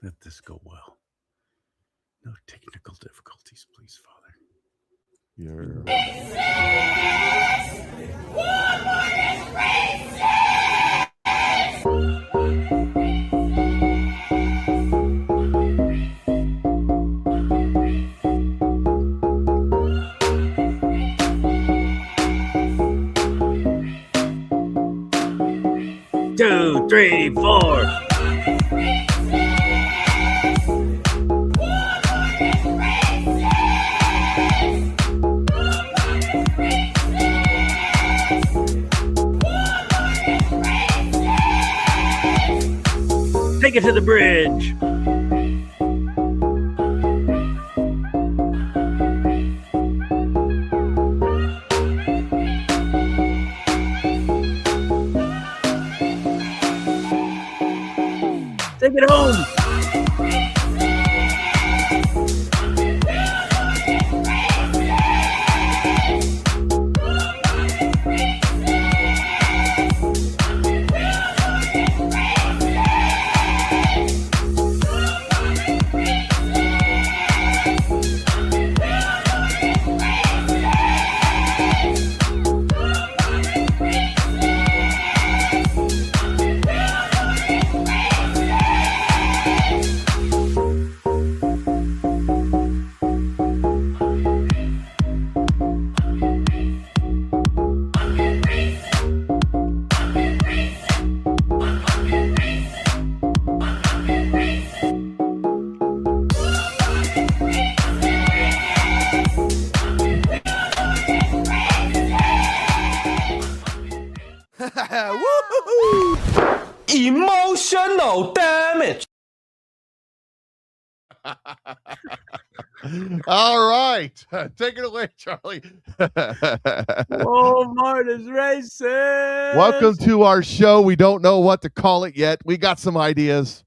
Let this go well. No technical difficulties, please, Father. You're Two, three, four. Take it to the bridge. Take it home. Emotional damage. all right. Take it away, Charlie. Walmart is racist. Welcome to our show. We don't know what to call it yet. We got some ideas.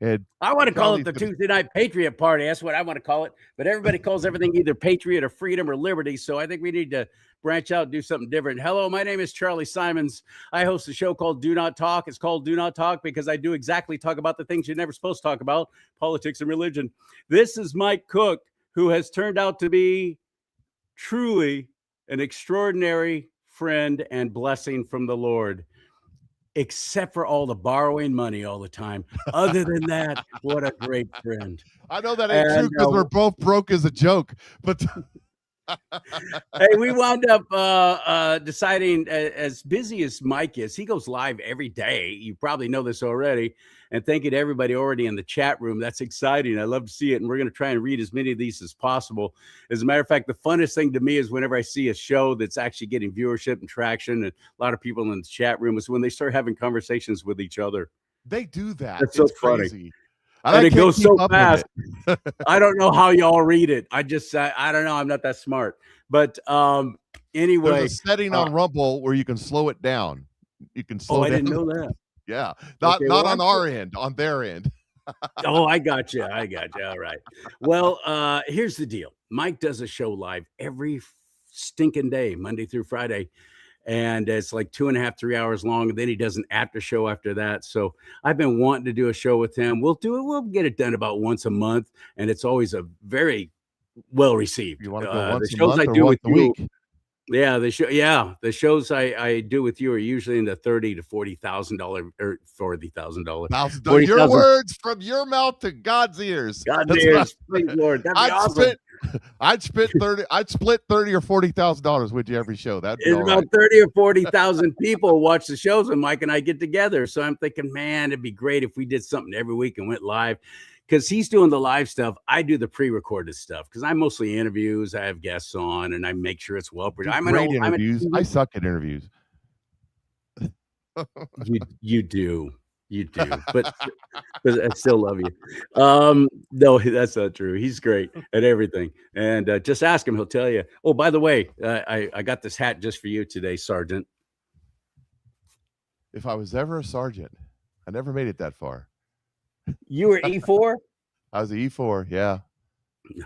And I want to call it Charlie's the gonna- Tuesday Night Patriot Party. That's what I want to call it. But everybody calls everything either Patriot or Freedom or Liberty. So I think we need to branch out and do something different. Hello, my name is Charlie Simons. I host a show called Do Not Talk. It's called Do Not Talk because I do exactly talk about the things you're never supposed to talk about, politics and religion. This is Mike Cook, who has turned out to be truly an extraordinary friend and blessing from the Lord. Except for all the borrowing money all the time. Other than that, what a great friend. I know that ain't true And, because we're both broke as a joke, but Hey, we wound up deciding, as busy as Mike is, he goes live every day. You probably know this already. And thank you to everybody already in the chat room. That's exciting. I love to see it. And we're going to try and read as many of these as possible. As a matter of fact, the funnest thing to me is whenever I see a show that's actually getting viewership and traction and a lot of people in the chat room is when they start having conversations with each other. they do that. That's so It's funny. crazy. And I it can't goes keep so up with fast. it. I don't know how y'all read it. I don't know. I'm not that smart. But anyway, There's a setting on Rumble where you can slow it down. You can slow I down. didn't know that. Yeah. Not Okay, well, on our end, on their end. Oh, I got you. All right. Well, here's the deal. Mike does a show live every stinking day, Monday through Friday. And it's like 2.5, 3 hours long. And then he does an after show after that. So I've been wanting to do a show with him. We'll do it. We'll get it done about once a month. And it's always a very well received. You want to go once the a shows month I or do once with a you, week? the shows I do with you are usually in the $30,000 to $40,000 or $40,000. Your words from your mouth to God's ears. God's That's ears, what- please, Lord. That'd be awesome. I'd split $30,000 or $40,000 with you every show. That'd be It's all about right. 30 or 40,000 people watch the shows when Mike and I get together. So I'm thinking, man, it'd be great if we did something every week and went live. Because he's doing the live stuff. I do the pre-recorded stuff because I mostly interviews. I have guests on and I make sure it's well Do produced. great interviews. I suck at interviews. You do. But I still love you. No, that's not true. He's great at everything. And just ask him, he'll tell you. Oh, by the way, I got this hat just for you today, Sergeant. If I was ever a sergeant, I never made it that far. You were E4? I was an E4, yeah.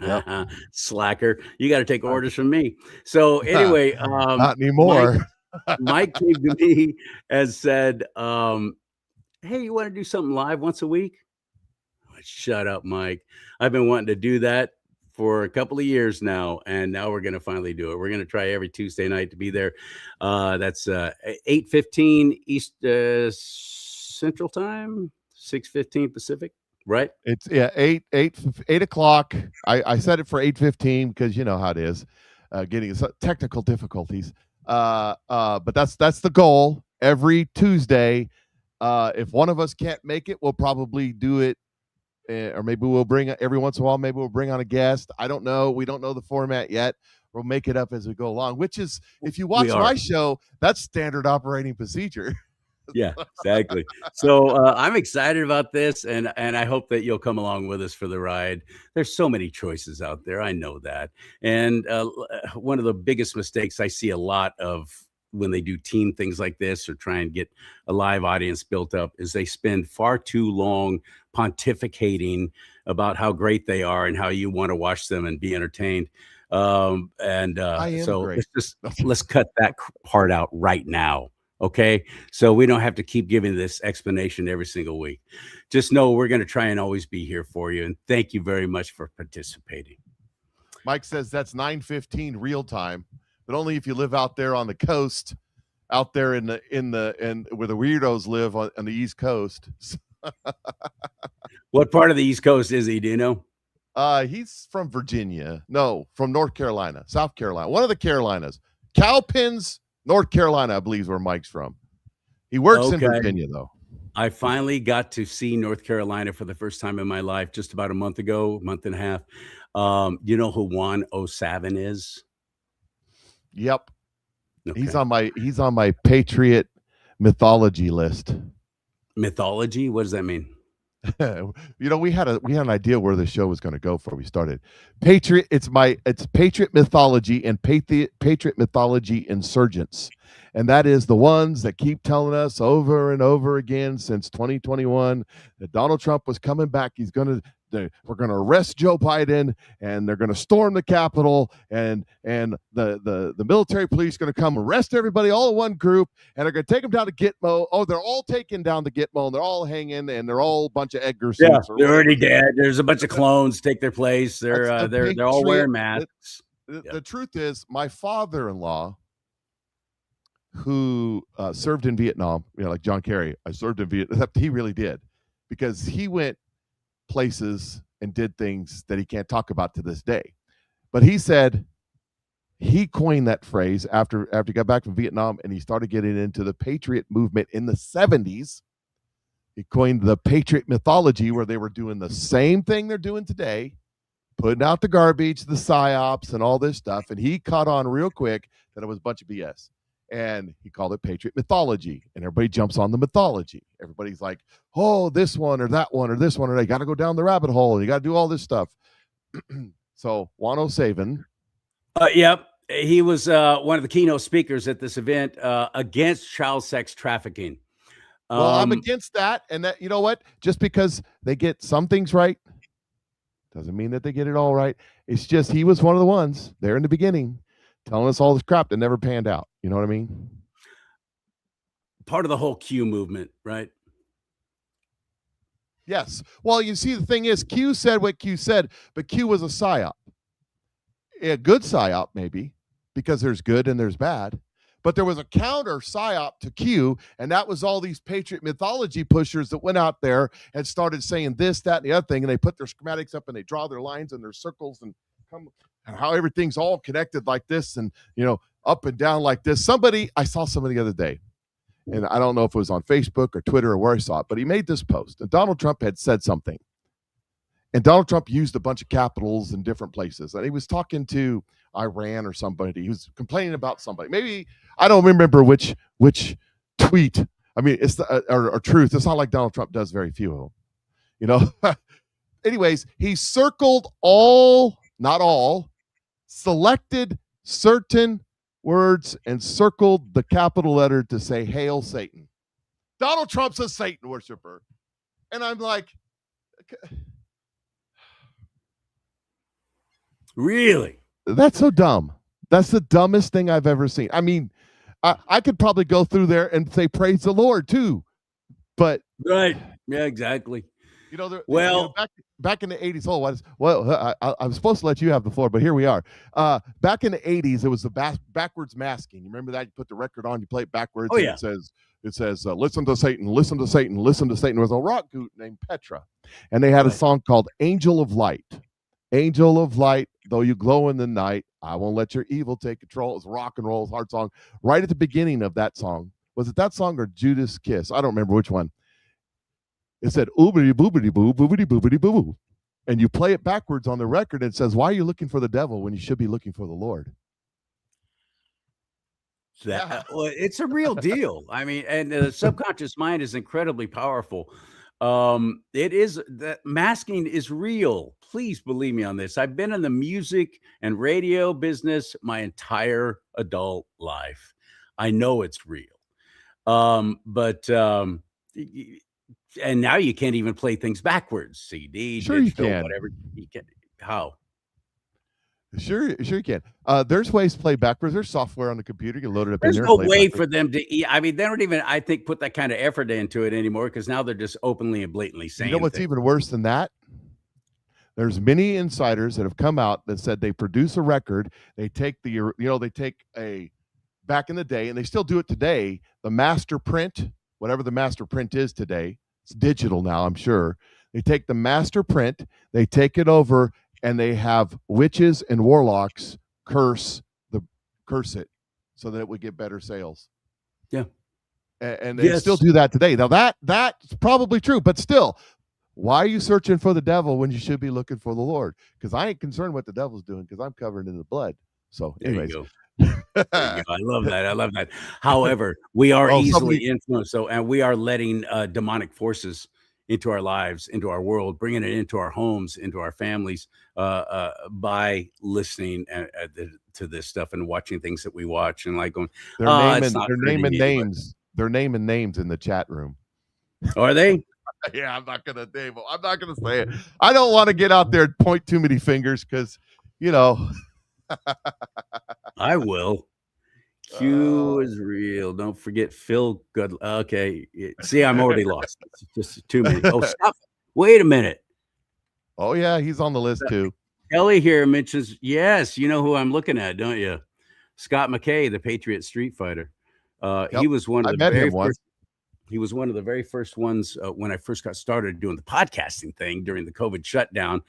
Yep. Slacker. You got to take orders from me. So anyway, Not anymore. Mike came to me and said, hey, you want to do something live once a week? shut up, Mike. I've been wanting to do that for a couple of years now, and now we're going to finally do it. We're going to try every Tuesday night to be there. That's 8:15 East Central Time, 6:15 Pacific, right? It's 8 o'clock. I said it for 8:15 because you know how it is, getting technical difficulties. But that's the goal every Tuesday. If one of us can't make it, we'll probably do it, or maybe we'll bring every once in a while. Maybe we'll bring on a guest. I don't know. We don't know the format yet. We'll make it up as we go along. Which is, if you watch my show, that's standard operating procedure. Yeah, exactly. So I'm excited about this, and I hope that you'll come along with us for the ride. There's so many choices out there. I know that. And one of the biggest mistakes I see a lot of when they do team things like this or try and get a live audience built up is they spend far too long pontificating about how great they are and how you want to watch them and be entertained. So let's cut that part out right now. Okay, so we don't have to keep giving this explanation every single week. Just know we're going to try and always be here for you. And thank you very much for participating. Mike says that's 9:15 real time, but only if you live out there on the coast, out there in where the weirdos live on the East Coast. What part of the East Coast is he? Do you know? He's from Virginia. No, from North Carolina, South Carolina, one of the Carolinas. Cowpens, North Carolina, I believe, is where Mike's from. He works in Virginia, though. I finally got to see North Carolina for the first time in my life just about a month ago, month and a half. You know who Juan O'Savin is? Yep. Okay. He's on my Patriot mythology list. Mythology? What does that mean? We had an idea where the show was going to go before we started. Patriot, it's Patriot mythology and Patriot mythology insurgents, and that is the ones that keep telling us over and over again since 2021 that Donald Trump was coming back. We're going to arrest Joe Biden, and they're going to storm the Capitol, and the military police going to come arrest everybody all in one group, and they're going to take them down to Gitmo. Oh, they're all taken down to Gitmo, and they're all hanging, and they're all a bunch of Edgar suits. Yeah, they're already dead. There's a bunch of clones take their place. They're all wearing masks. The truth is, my father-in-law, who served in Vietnam, like John Kerry, I served in Vietnam. He really did, because he went places and did things that he can't talk about to this day. But he said he coined that phrase after he got back from Vietnam, and he started getting into the Patriot movement in the 70s. He coined the Patriot mythology, where they were doing the same thing they're doing today, putting out the garbage, the psyops, and all this stuff. And he caught on real quick that it was a bunch of BS. And he called it Patriot mythology, and everybody jumps on the mythology. Everybody's like, oh, this one or that one or this one, or they got to go down the rabbit hole, and you got to do all this stuff. So Juan O'Savin. Yep. He was one of the keynote speakers at this event against child sex trafficking. Well, I'm against that. And that, you know what? Just because they get some things right doesn't mean that they get it all right. It's just he was one of the ones there in the beginning telling us all this crap that never panned out. You know what I mean? Part of the whole Q movement, right? Yes. Well, you see, the thing is, Q said what Q said, but Q was a psyop. A good psyop, maybe, because there's good and there's bad. But there was a counter psyop to Q, and that was all these Patriot mythology pushers that went out there and started saying this, that, and the other thing, and they put their schematics up and they draw their lines and their circles and come, and how everything's all connected like this, and up and down like this. I saw somebody the other day, and I don't know if it was on Facebook or Twitter or where I saw it, but he made this post, and Donald Trump had said something, and Donald Trump used a bunch of capitals in different places, and he was talking to Iran or somebody. He was complaining about somebody. Maybe I don't remember which tweet. I mean, it's or truth. It's not like Donald Trump does very few of them. Anyways, he circled not all, selected certain words and circled the capital letter to say, "Hail Satan." Donald Trump's a Satan worshiper. And I'm like, really? That's so dumb. That's the dumbest thing I've ever seen. I mean, I could probably go through there and say, praise the Lord, too. But right. Yeah, exactly. Well, back in the 80s. Oh, I was supposed to let you have the floor, but here we are. Back in the 80s, it was the backwards masking. You remember that? You put the record on, you play it backwards, oh and yeah, it says, listen to Satan, listen to Satan, listen to Satan. There was a rock group named Petra, and they had a Right. song called Angel of Light. Angel of Light, though you glow in the night, I won't let your evil take control. It's rock and roll, hard song. Right at the beginning of that song, was it that song or Judas Kiss? I don't remember which one. It said oobity boobity boo, boobity boobity boo boo. And you play it backwards on the record, and it says, why are you looking for the devil when you should be looking for the Lord? well, it's a real deal. I mean, and the subconscious mind is incredibly powerful. It is that masking is real. Please believe me on this. I've been in the music and radio business my entire adult life. I know it's real. But and now you can't even play things backwards. CD, Sure you digital, can. whatever. You can. How? Sure you can. There's ways to play backwards. There's software on the computer. You load it up There's in there. no and play way backwards. for them to. I mean, they don't even. I think put that kind of effort into it anymore because now they're just openly and blatantly saying. You know what's things. even worse than that? There's many insiders that have come out that said they produce a record. They take they take a back in the day, and they still do it today. The master print, whatever the master print is today, it's digital now, I'm sure. They take the master print, they take it over, and they have witches and warlocks curse it so that it would get better sales. Yeah. And they still do that today. Now that's probably true, but still, why are you searching for the devil when you should be looking for the Lord? Because I ain't concerned what the devil's doing because I'm covered in the blood. So anyways. There you go. I love that. I love that. However, we are easily influenced. So, and we are letting demonic forces into our lives, into our world, bringing it into our homes, into our families, by listening to this stuff and watching things that we watch and like going. They're naming names. They're naming names in the chat room. Are they? Yeah, I'm not gonna name them. I'm not gonna say it. I don't want to get out there and point too many fingers because, I will. Q is real. Don't forget Phil. Good. Okay. See, I'm already lost. It's just too many. Oh, stop. Wait a minute. Oh yeah, he's on the list too. Kelly here mentions, yes, you know who I'm looking at, don't you? Scott McKay, the Patriot Street Fighter. He was one of the very first. He was one of the very first ones when I first got started doing the podcasting thing during the COVID shutdown.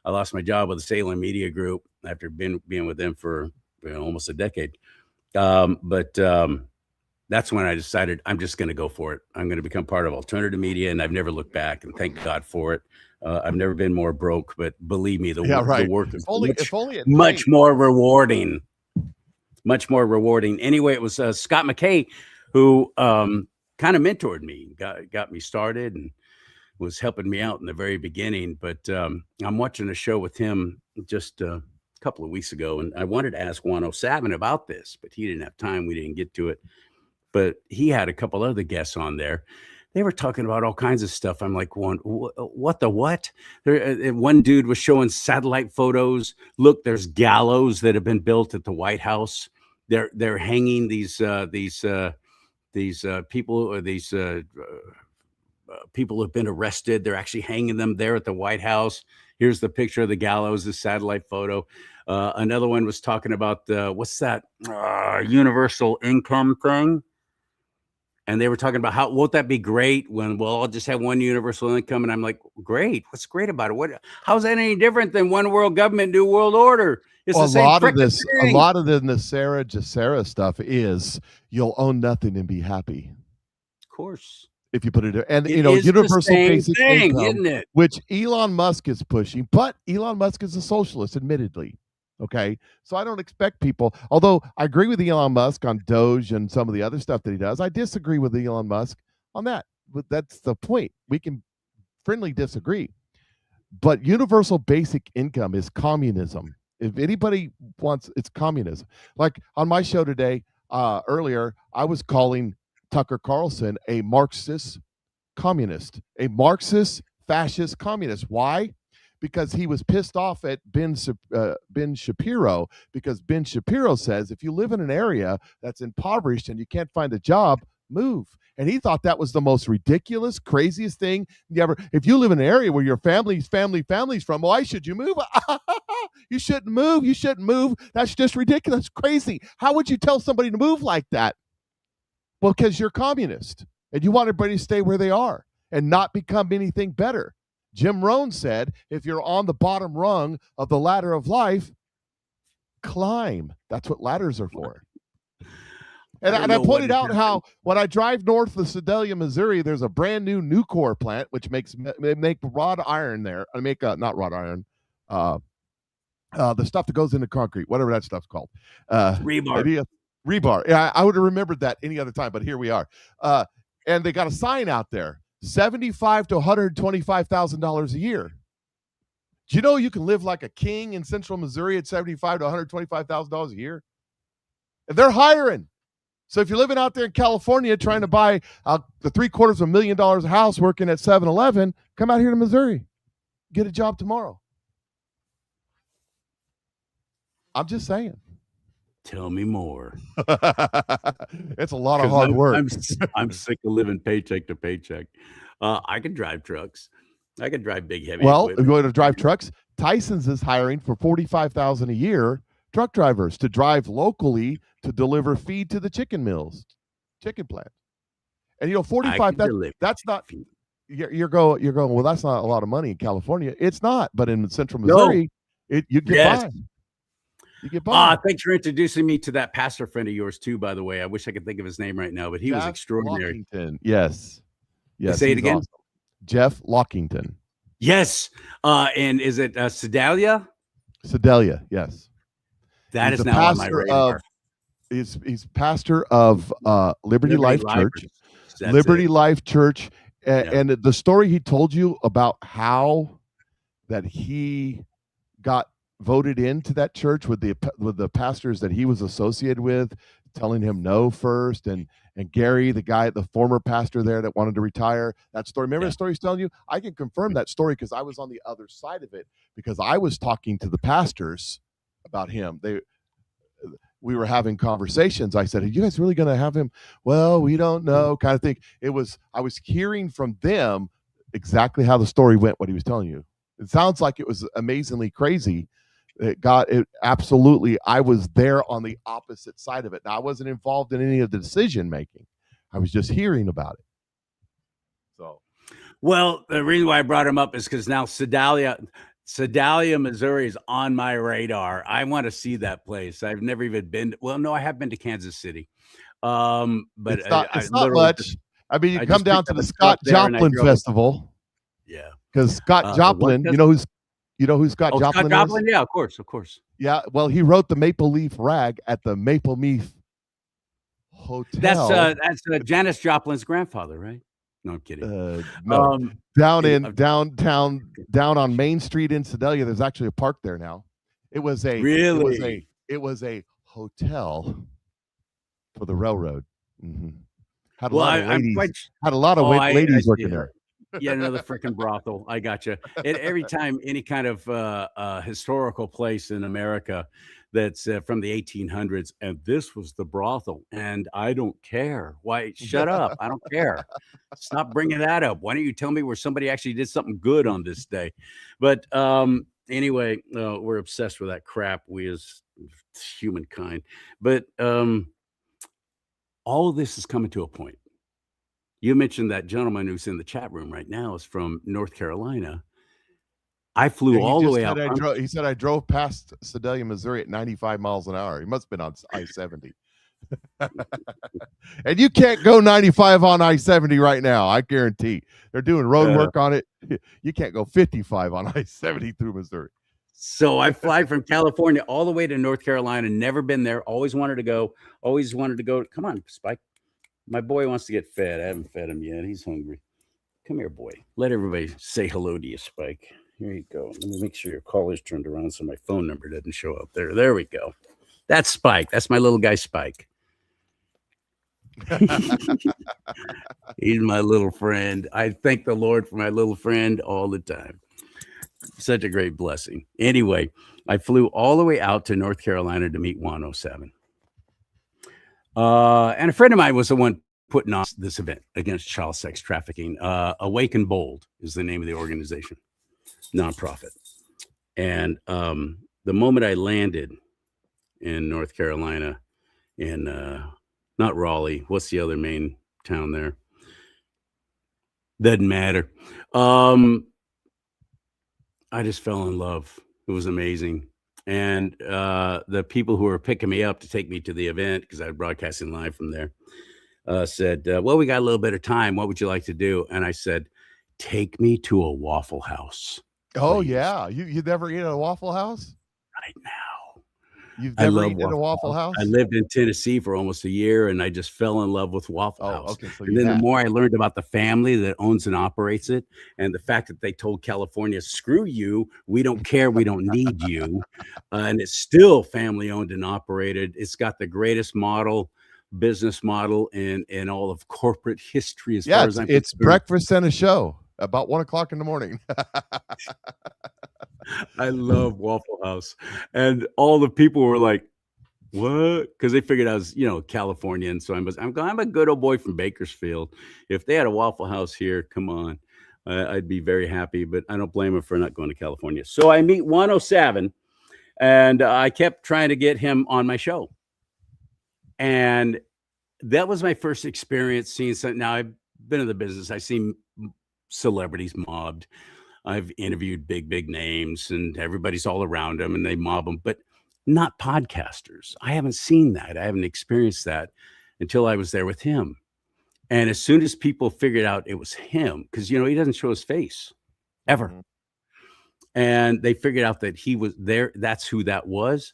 I lost my job with the Salem Media Group after being with them for almost a decade. But that's when I decided I'm just going to go for it. I'm going to become part of alternative media, and I've never looked back. And thank God for it. I've never been more broke, but believe me, the work is much more rewarding. Much more rewarding. Anyway, it was Scott McKay who kind of mentored me, got me started, and was helping me out in the very beginning. But I'm watching a show with him just a couple of weeks ago, and I wanted to ask Juan O'Savin about this, but he didn't have time. We didn't get to it. But he had a couple other guests on there. They were talking about all kinds of stuff. I'm like, what the what? One dude was showing satellite photos. Look, there's gallows that have been built at the White House. They're hanging these people, or these people who have been arrested. They're actually hanging them there at the White House. Here's the picture of the gallows, the satellite photo. Another one was talking about what's that universal income thing? And they were talking about how won't that be great when we'll all just have one universal income? And I'm like, great. What's great about it? How's that any different than one world government, new world order? It's the same a thing. lot of the Nasara Jacera stuff is you'll own nothing and be happy. Of course. If you put it, and universal basic income, isn't it? Which Elon Musk is pushing, but Elon Musk is a socialist, admittedly. Okay, so I don't expect people. Although I agree with Elon Musk on Doge and some of the other stuff that he does, I disagree with Elon Musk on that. But that's the point. We can friendly disagree. But universal basic income is communism. If anybody wants, it's communism. Like on my show today, earlier, I was calling Tucker Carlson a Marxist communist, a Marxist fascist communist. Why? Because he was pissed off at Ben Shapiro, because Ben Shapiro says if you live in an area that's impoverished and you can't find a job, Move. And he thought that was the most ridiculous, craziest thing you ever. If you live in an area where your family's from, why should you move? You shouldn't move. You shouldn't move. That's just ridiculous, crazy. How would you tell somebody to move like that? Well, because you're communist and you want everybody to stay where they are and not become anything better. Jim Rohn said, if you're on the bottom rung of the ladder of life, climb. That's what ladders are for. And I pointed out how when I drive north of Sedalia, Missouri, there's a brand new Nucor plant which make wrought iron there. I make not wrought iron, the stuff that goes into concrete, whatever that stuff's called. Rebar. Rebar. Yeah, I would have remembered that any other time, but here we are. And they got a sign out there: $75,000 to $125,000 a year. Do you know you can live like a king in Central Missouri at $75,000 to $125,000 a year? And they're hiring. So if you're living out there in California trying to buy the $750,000 a house working at 7-Eleven, come out here to Missouri. Get a job tomorrow. I'm just saying. Tell me more. It's a lot of hard work. I'm sick of living paycheck to paycheck. I can drive trucks. I can drive big, heavy Well, equipment. if you want to drive trucks, Tyson's is hiring for $45,000 a year truck drivers to drive locally to deliver feed to the chicken plant. And 45, that's not, you're going, well, that's not a lot of money in California. It's not, but in Central Missouri, you get by. You get by. Thanks for introducing me to that pastor friend of yours too, by the way. I wish I could think of his name right now, but he was extraordinary. Lockington. Yes. Say it again. Awesome. Jeff Lockington. Yes. And is it Sedalia? Sedalia, yes. That is now on my radar. He's pastor of Liberty Life Church. Liberty Life Church. And the story he told you about how that he got voted into that church with the pastors that he was associated with, telling him no first, and Gary, the former pastor there that wanted to retire. That story. Remember the story he's telling you? I can confirm that story because I was on the other side of it, because I was talking to the pastors about him. We were having conversations. I said, "Are you guys really going to have him?" Well, we don't know, kind of thing. I was hearing from them exactly how the story went, what he was telling you. It sounds like it was amazingly crazy. Absolutely. I was there on the opposite side of it. Now, I wasn't involved in any of the decision making. I was just hearing about it. So, well, the reason why I brought him up is because now Sedalia, Missouri is on my radar. I want to see that place. I've never even been. Well, no, I have been to Kansas City, but it's not much. I mean, you come down to the Scott Joplin Festival. Yeah, because Scott Joplin, you know who Scott Joplin is? Joplin? Yeah, of course. Yeah, well, he wrote the Maple Leaf Rag at the Maple Leaf Hotel. That's Janis Joplin's grandfather, right? No, I'm kidding. No. Down on Main Street in Sedalia, there's actually a park there now. It was a hotel for the railroad. Mm-hmm. Had a lot of ladies working there. Yeah, another freaking brothel. I gotcha. And every time any kind of historical place in America that's from the 1800s, and this was the brothel, and I don't care. Why? Shut up. I don't care. Stop bringing that up. Why don't you tell me where somebody actually did something good on this day? But anyway, we're obsessed with that crap, we as humankind. But all of this is coming to a point. You mentioned that gentleman who's in the chat room right now is from North Carolina. I flew all the way out. He said I drove past Sedalia, Missouri at 95 miles an hour. He must have been on I-70. And you can't go 95 on I-70 right now. I guarantee. They're doing road work on it. You can't go 55 on I-70 through Missouri. So I fly from California all the way to North Carolina. Never been there. Always wanted to go. Come on, Spike. My boy wants to get fed. I haven't fed him yet. He's hungry. Come here, boy. Let everybody say hello to you, Spike. Here you go. Let me make sure your collar's turned around so my phone number doesn't show up there. There we go. That's Spike. That's my little guy, Spike. He's my little friend. I thank the Lord for my little friend all the time. Such a great blessing. Anyway, I flew all the way out to North Carolina to meet 107. And a friend of mine was the one putting on this event against child sex trafficking. Awake and Bold is the name of the organization, nonprofit. And the moment I landed in North Carolina, in not Raleigh, what's the other main town there? Doesn't matter. I just fell in love. It was amazing. And the people who were picking me up to take me to the event, because I was broadcasting live from there, said, well, we got a little bit of time. What would you like to do? And I said, take me to a Waffle House. Oh, please, yeah. You never eaten at a Waffle House? right now. You've I never love eaten at a Waffle House? I lived in Tennessee for almost a year, and I just fell in love with Waffle Oh, House. okay. So And you then the had. more I learned about the family that owns and operates it, and the fact that they told California, screw you, we don't care, we don't need you. And it's still family owned and operated. It's got the greatest business model in all of corporate history, as Yeah, far as I'm it's concerned. breakfast and a show about 1 o'clock in the morning. I love Waffle House. And all the people were like, what? Because they figured I was, Californian. So I'm a good old boy from Bakersfield. If they had a Waffle House here, come on, I'd be very happy. But I don't blame them for not going to California. So I meet 107, and I kept trying to get him on my show. And that was my first experience seeing something. Now, I've been in the business. I've seen celebrities mobbed. I've interviewed big names, and everybody's all around them, and they mob them. But not podcasters. I haven't seen that. I haven't experienced that until I was there with him. And as soon as people figured out it was him, because, he doesn't show his face ever. Mhm. And they figured out that he was there. That's who that was.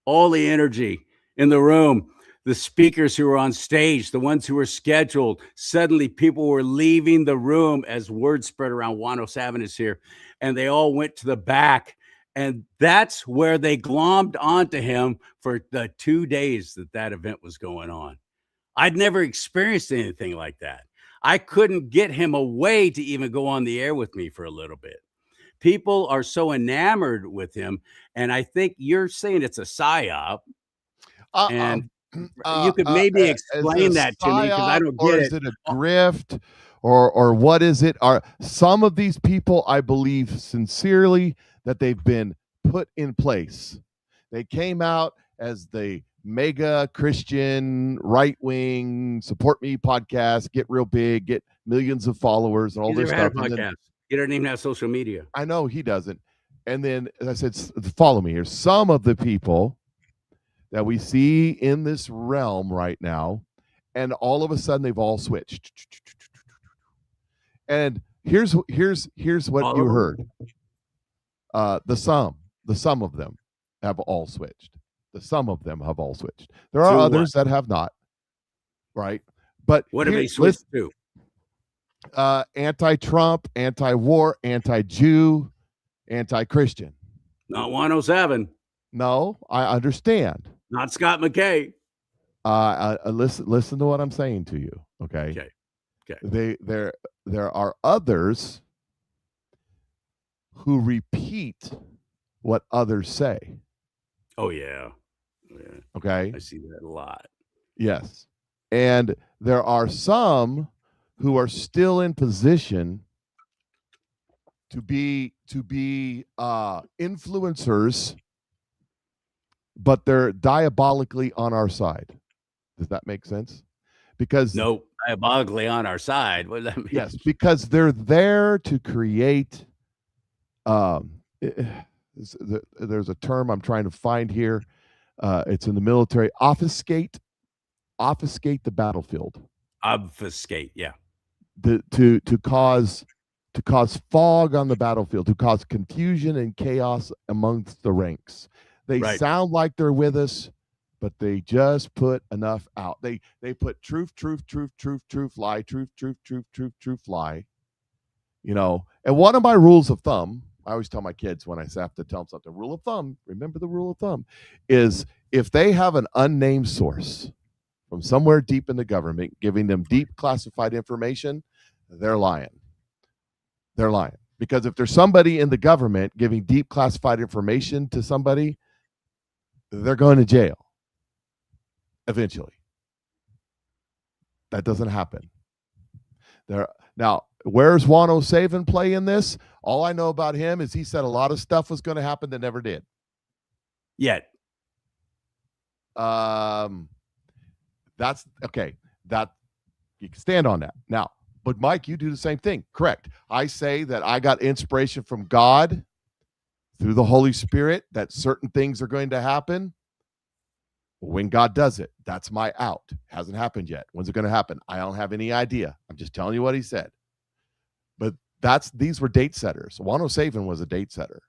All the energy in the room, the speakers who were on stage, the ones who were scheduled, suddenly people were leaving the room as word spread around 107 is here. And they all went to the back. And that's where they glommed onto him for the 2 days that event was going on. I'd never experienced anything like that. I couldn't get him away to even go on the air with me for a little bit. People are so enamored with him. And I think you're saying it's a psyop. And you could maybe explain that to me, because I don't get or it. is it a grift, or what is it? Are some of these people, I believe sincerely, that they've been put in place? They came out as the mega Christian right-wing support me podcast, get real big, get millions of followers and all He's this never had stuff. a podcast. He doesn't even have social media. I know he doesn't. And then, as I said, follow me here. Some of the people that we see in this realm right now, and all of a sudden they've all switched. And here's what you heard. The sum of them have all switched. The sum of them have all switched. There are others that have not, right? But what have they switched to? Anti-Trump, anti-war, anti-Jew, anti-Christian. Not 107. No, I understand. Not Scott McKay. Listen to what I'm saying to you. Okay. Okay. There are others who repeat what others say. Oh yeah. Okay. I see that a lot. Yes. And there are some who are still in position to be influencers, but they're diabolically on our side. Does that make sense? Because no, diabolically on our side. What does that mean? Yes, because they're there to create. There's a term I'm trying to find here. It's in the military. Obfuscate the battlefield. Obfuscate, yeah. To cause fog on the battlefield, to cause confusion and chaos amongst the ranks. They sound like they're with us, but they just put enough out. They put truth, lie, truth, lie. And one of my rules of thumb, I always tell my kids when I have to tell them something, rule of thumb, remember the rule of thumb, is if they have an unnamed source from somewhere deep in the government giving them deep classified information, they're lying. They're lying. Because if there's somebody in the government giving deep classified information to somebody, they're going to jail eventually. That doesn't happen. Now, where's Juan O'Savin play in this? All I know about him is he said a lot of stuff was going to happen that never did. Yet. That's okay. That you can stand on that. Now, but Mike, you do the same thing. Correct. I say that I got inspiration from God through the Holy Spirit that certain things are going to happen. When God does it, that's my out. Hasn't happened yet. When's it going to happen? I don't have any idea. I'm just telling you what he said. But these were date setters. Juan O'Savin was a date setter.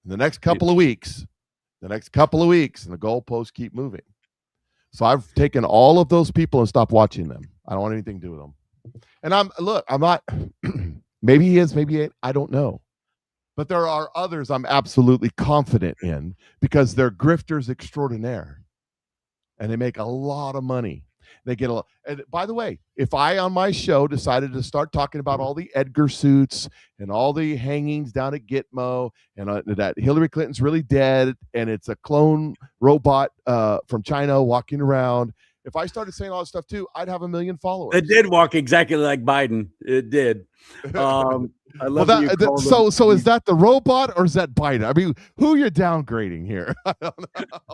In the next couple of weeks, and the goalposts keep moving. So I've taken all of those people and stopped watching them. I don't want anything to do with them. And I'm not, maybe he is, maybe he ain't, I don't know. But there are others I'm absolutely confident in because they're grifters extraordinaire. And they make a lot of money. They get a lot. And by the way, if I on my show decided to start talking about all the Edgar suits and all the hangings down at Gitmo and that Hillary Clinton's really dead and it's a clone robot from China walking around, if I started saying all this stuff too, I'd have 1 million followers. It did walk exactly like Biden. It did. I love that. So is that the robot or is that Biden? I mean, who you're downgrading here? I don't know.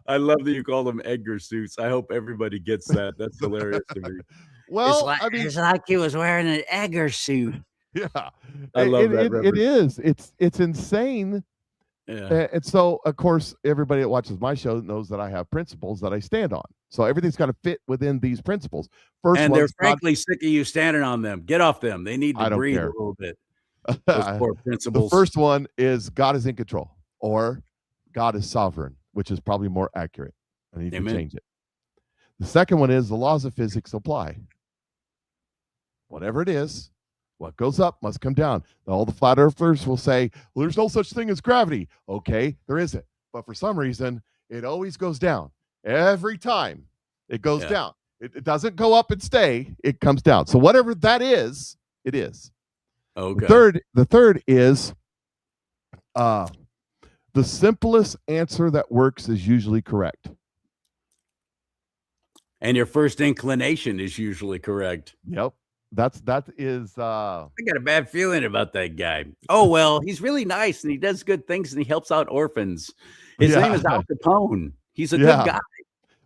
I love that you call them Edgar suits. I hope everybody gets that. That's hilarious to me. Well, it's like he was wearing an Edgar suit. Yeah, I love that. It is. It's insane. Yeah. And so, of course, everybody that watches my show knows that I have principles that I stand on. So everything's got to fit within these principles. And they're frankly sick of you standing on them. Get off them. They need to breathe a little bit. Those poor principles. The first one is God is in control, or God is sovereign, which is probably more accurate. I need to change it. The second one is the laws of physics apply. Whatever it is, what goes up must come down. All the flat earthers will say, well, there's no such thing as gravity. Okay, there isn't. But for some reason, it always goes down. Every time it goes down. It doesn't go up and stay. It comes down. So whatever that is, it is. Okay. The third is the simplest answer that works is usually correct. And your first inclination is usually correct. Yep. That is I got a bad feeling about that guy. Oh, well, he's really nice and he does good things and he helps out orphans. His name is Al Capone. He's a good guy.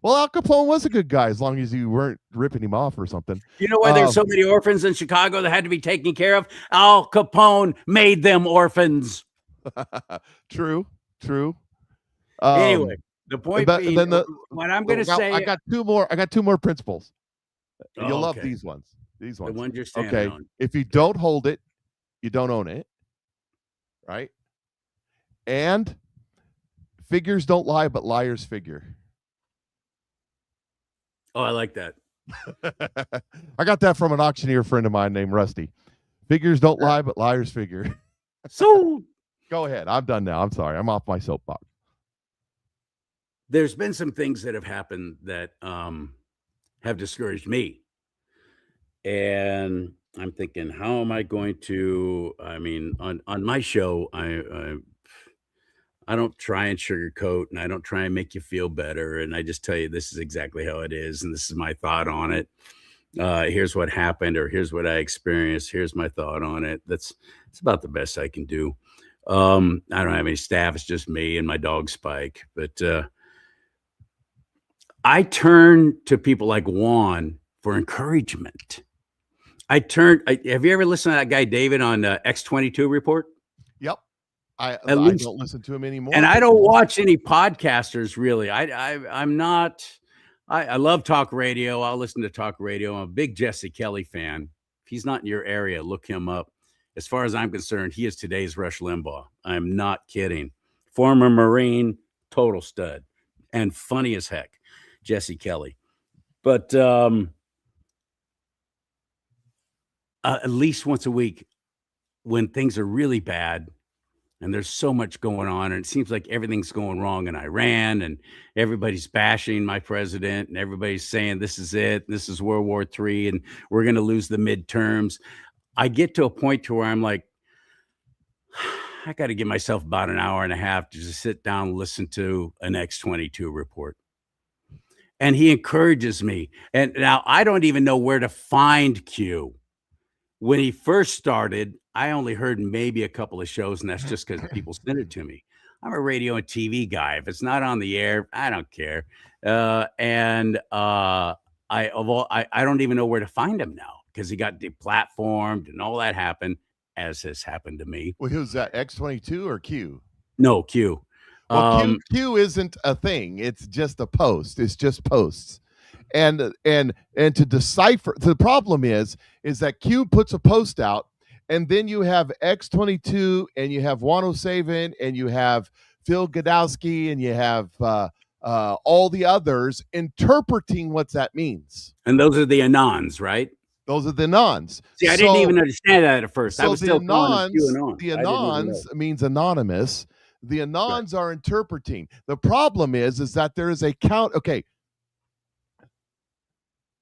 Well, Al Capone was a good guy as long as you weren't ripping him off or something. You know why there's so many orphans in Chicago that had to be taken care of? Al Capone made them orphans. True. Anyway, the point being, what I'm going to say, I got two more principles. You'll love these ones. The ones you're standing on. If you don't hold it, you don't own it. Right? And figures don't lie, but liars figure. Oh, I like that. I got that from an auctioneer friend of mine named Rusty. Figures don't lie, but liars figure. So go ahead. I'm done now. I'm sorry. I'm off my soapbox. There's been some things that have happened that have discouraged me. And I'm thinking, how am I going to, on my show, I don't try and sugarcoat and I don't try and make you feel better. And I just tell you, this is exactly how it is. And this is my thought on it. Here's what happened, or here's what I experienced. Here's my thought on it. It's about the best I can do. I don't have any staff. It's just me and my dog Spike. But I turn to people like Juan for encouragement. Have you ever listened to that guy, David, on X22 Report? Yep. I don't listen to him anymore. And I don't watch any podcasters really. I'm not, I love talk radio. I'll listen to talk radio. I'm a big Jesse Kelly fan. If he's not in your area, look him up. As far as I'm concerned, he is today's Rush Limbaugh. I'm not kidding. Former Marine, total stud, and funny as heck, Jesse Kelly. But at least once a week, when things are really bad and there's so much going on and it seems like everything's going wrong in Iran and everybody's bashing my president and everybody's saying this is it, this is World War III and we're going to lose the midterms, I get to a point to where I'm like, I got to give myself about an hour and a half to just sit down and listen to an X22 report. and he encourages me. And now I don't even know where to find Q. When he first started, I only heard maybe a couple of shows, and that's just because people sent it to me. I'm a radio and TV guy. If it's not on the air, I don't care. I don't even know where to find him now because he got deplatformed and all that happened, as has happened to me. Well, who's that? X22 or Q? No, Q. Well, Q isn't a thing. It's just a post. It's just posts. And to decipher, the problem is that Q puts a post out, and then you have X22 and you have 107 and you have Phil Godowski and you have all the others interpreting what that means. And those are the Anons, right? Those are the Anons. See, I didn't even understand that at first. So I was still calling them Q Anon. The Anons means anonymous. The Anons are interpreting. The problem is that there is a count. Okay.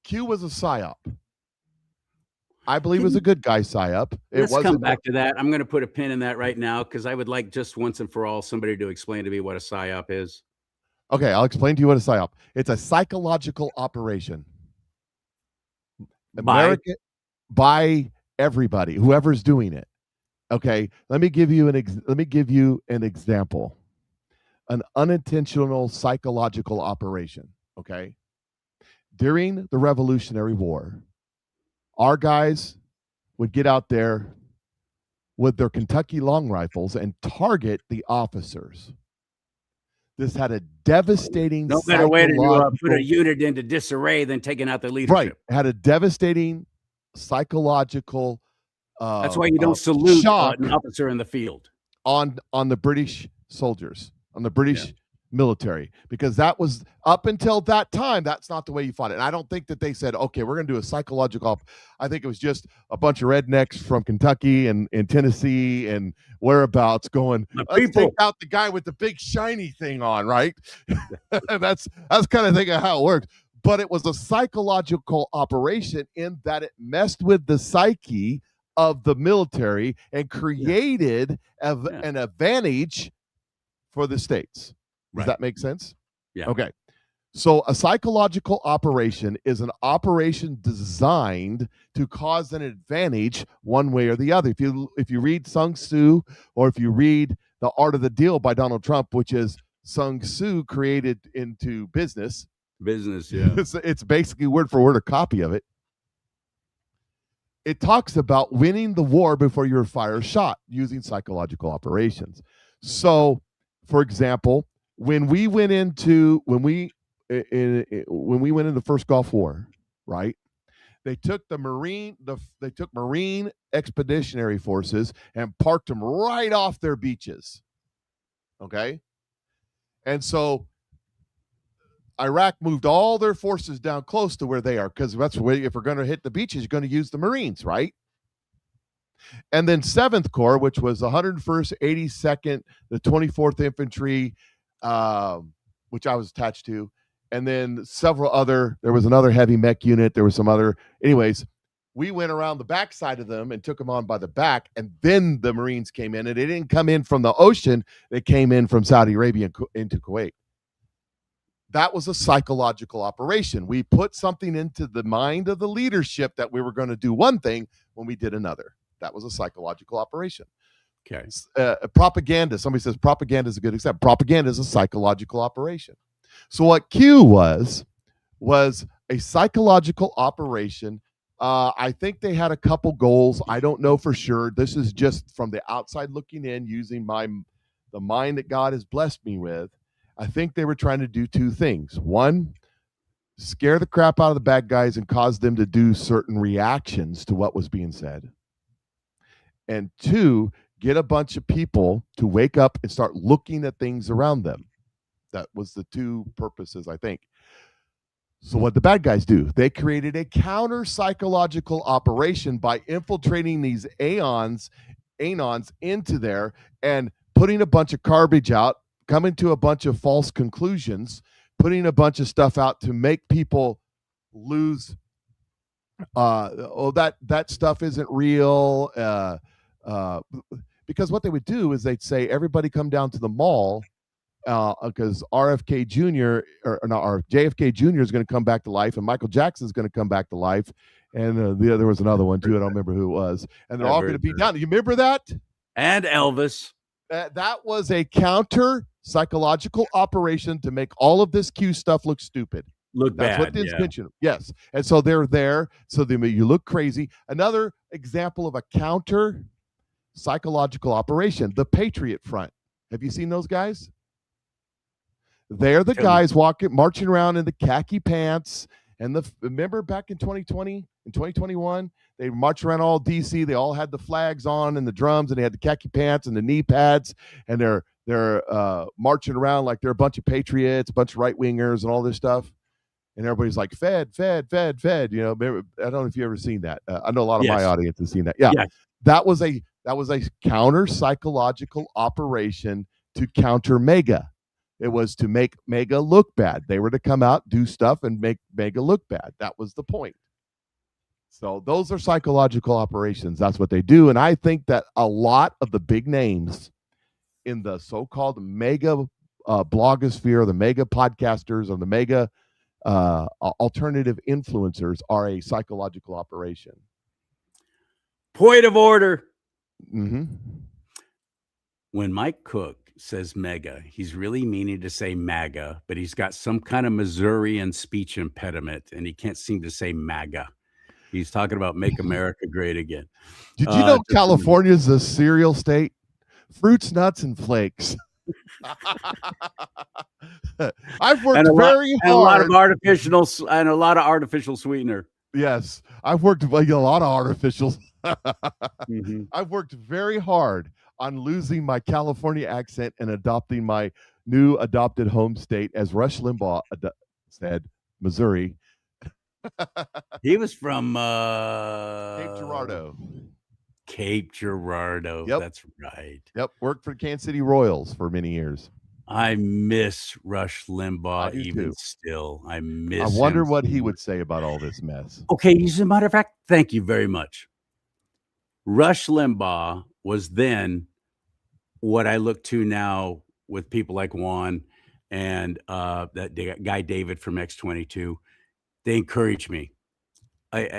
Q was a psyop. I believe it was a good guy psyop. Let's come back to that. I'm going to put a pin in that right now because I would like just once and for all somebody to explain to me what a psyop is. Okay, I'll explain to you what a psyop. It's a psychological operation. By everybody, whoever's doing it. Okay, let me give you an example. An unintentional psychological operation. Okay. During the Revolutionary War, our guys would get out there with their Kentucky long rifles and target the officers. This had a devastating no better way to put a unit into disarray than taking out the leadership. Right. Had a devastating psychological that's why you don't salute an officer in the field. On the British soldiers, on the British military, because that was up until that time, that's not the way you fought it. And I don't think that they said, okay, we're going to do a psychological. I think it was just a bunch of rednecks from Kentucky and Tennessee and whereabouts going, let's take out the guy with the big shiny thing on, right? that's kind of think of how it works. But it was a psychological operation in that it messed with the psyche of the military and created an advantage for the states. Does that make sense? Yeah. Okay. So a psychological operation is an operation designed to cause an advantage one way or the other. If you read Sun Tzu, or if you read The Art of the Deal by Donald Trump, which is Sun Tzu created into business. Yeah. It's basically word for word a copy of it. It talks about winning the war before you fire a shot using psychological operations. So, for example, when we went into the first Gulf War, right? They took Marine expeditionary forces and parked them right off their beaches. Okay? And so Iraq moved all their forces down close to where they are, because that's where, if we're going to hit the beaches, you're going to use the Marines, right? And then 7th Corps, which was 101st, 82nd, the 24th Infantry, which I was attached to, and then there was another heavy mech unit. There was some other, anyways, we went around the backside of them and took them on by the back, and then the Marines came in, and they didn't come in from the ocean. They came in from Saudi Arabia into Kuwait. That was a psychological operation. We put something into the mind of the leadership that we were going to do one thing when we did another. That was a psychological operation. Okay. Propaganda. Somebody says propaganda is a good example. Propaganda is a psychological operation. So what Q was a psychological operation. I think they had a couple goals. I don't know for sure. This is just from the outside looking in, using the mind that God has blessed me with. I think they were trying to do two things. One, scare the crap out of the bad guys and cause them to do certain reactions to what was being said. And two, get a bunch of people to wake up and start looking at things around them. That was the two purposes, I think. So what the bad guys do, they created a counter psychological operation by infiltrating these anons into there and putting a bunch of garbage out, coming to a bunch of false conclusions, putting a bunch of stuff out to make people lose. That stuff isn't real. Because what they would do is they'd say, everybody come down to the mall because RFK Jr. or not JFK Jr. is going to come back to life, and Michael Jackson is going to come back to life, and there was another one too. I don't remember who it was, and they're all going to be down. You remember that? And Elvis. That was a counter psychological operation to make all of this Q stuff look stupid. That's what the intention. Yes, and so they're there, so you look crazy. Another example of a counter psychological operation: the Patriot Front. Have you seen those guys? They're the guys marching around in the khaki pants. And remember back in 2020 and 2021, they marched around all DC. They all had the flags on and the drums, and they had the khaki pants and the knee pads, and they're marching around like they're a bunch of patriots, a bunch of right wingers, and all this stuff. And everybody's like, Fed. I don't know if you ever seen that. I know a lot of my audience has seen that. Yeah, yes. That was a counter psychological operation to counter MAGA. It was to make MAGA look bad. They were to come out, do stuff, and make MAGA look bad. That was the point. So those are psychological operations. That's what they do. And I think that a lot of the big names in the so-called MAGA blogosphere, or the MAGA podcasters, or the MAGA alternative influencers are a psychological operation. Point of order. Mm-hmm. When Mike Cook says mega, he's really meaning to say MAGA, but he's got some kind of Missourian speech impediment, and he can't seem to say MAGA. He's talking about make America great again. Did you know California is a cereal state? Fruits, nuts, and flakes. I've worked very hard. And a lot of artificial sweetener. Yes, I've worked a lot of artificial. Mm-hmm. I've worked very hard on losing my California accent and adopting my new adopted home state, as Rush Limbaugh said, Missouri. He was from Cape Girardeau. Cape Girardeau. Yep. That's right. Yep. Worked for the Kansas City Royals for many years. I miss Rush Limbaugh even still. I wonder what he would say about all this mess. Okay, as a matter of fact, thank you very much. Rush Limbaugh was then what I look to now with people like Juan and that guy David from X22. They encourage me.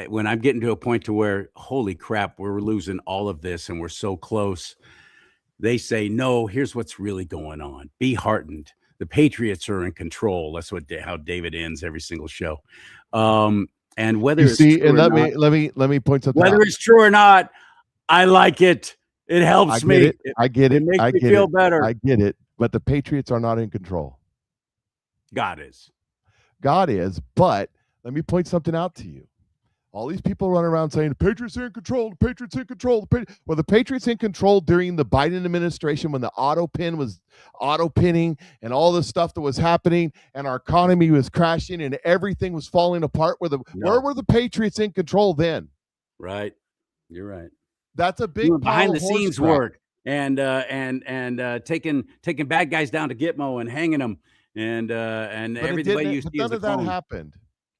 When I'm getting to a point to where, holy crap, we're losing all of this and we're so close, they say, no, here's what's really going on. Be heartened. The Patriots are in control. That's how David ends every single show. And whether it's true or not, let me point something out. Whether it's true or not, I like it. It helps me. I get it. It makes me feel better. I get it. But the Patriots are not in control. God is. But let me point something out to you. All these people run around saying the Patriots are in control. The Patriots are in control. Well, the Patriots in control during the Biden administration when the auto pinning and all the stuff that was happening and our economy was crashing and everything was falling apart. Where were the Patriots in control then? Right. You're right. That's a big behind the scenes work and taking bad guys down to Gitmo and hanging them and everybody used to use the phone.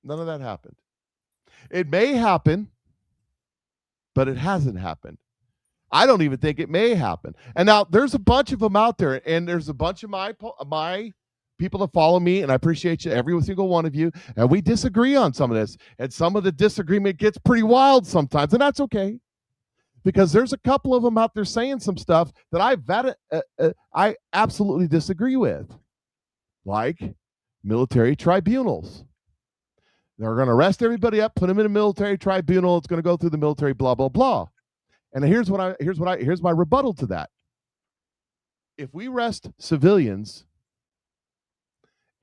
None of that happened. It may happen, but it hasn't happened. I don't even think it may happen. And now there's a bunch of them out there, and there's a bunch of my people that follow me, and I appreciate you, every single one of you, and we disagree on some of this, and some of the disagreement gets pretty wild sometimes, and that's okay, because there's a couple of them out there saying some stuff that I absolutely disagree with, like military tribunals. They're going to arrest everybody up, put them in a military tribunal. It's going to go through the military, blah, blah, blah. And here's my rebuttal to that. If we arrest civilians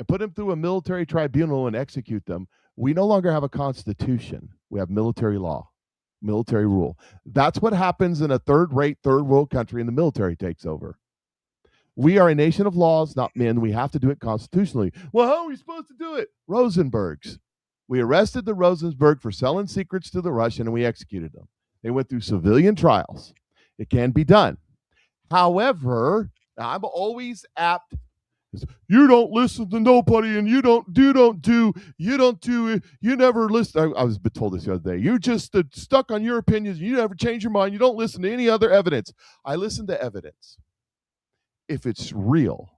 and put them through a military tribunal and execute them, we no longer have a constitution. We have military law, military rule. That's what happens in a third-rate, third-world country, and the military takes over. We are a nation of laws, not men. We have to do it constitutionally. Well, how are we supposed to do it? Rosenbergs. We arrested the Rosenberg for selling secrets to the Russian, and we executed them. They went through civilian trials. It can be done. However, I'm always apt. You don't listen to nobody, and you never listen. I was told this the other day. You're just stuck on your opinions. You never change your mind. You don't listen to any other evidence. I listen to evidence. If it's real,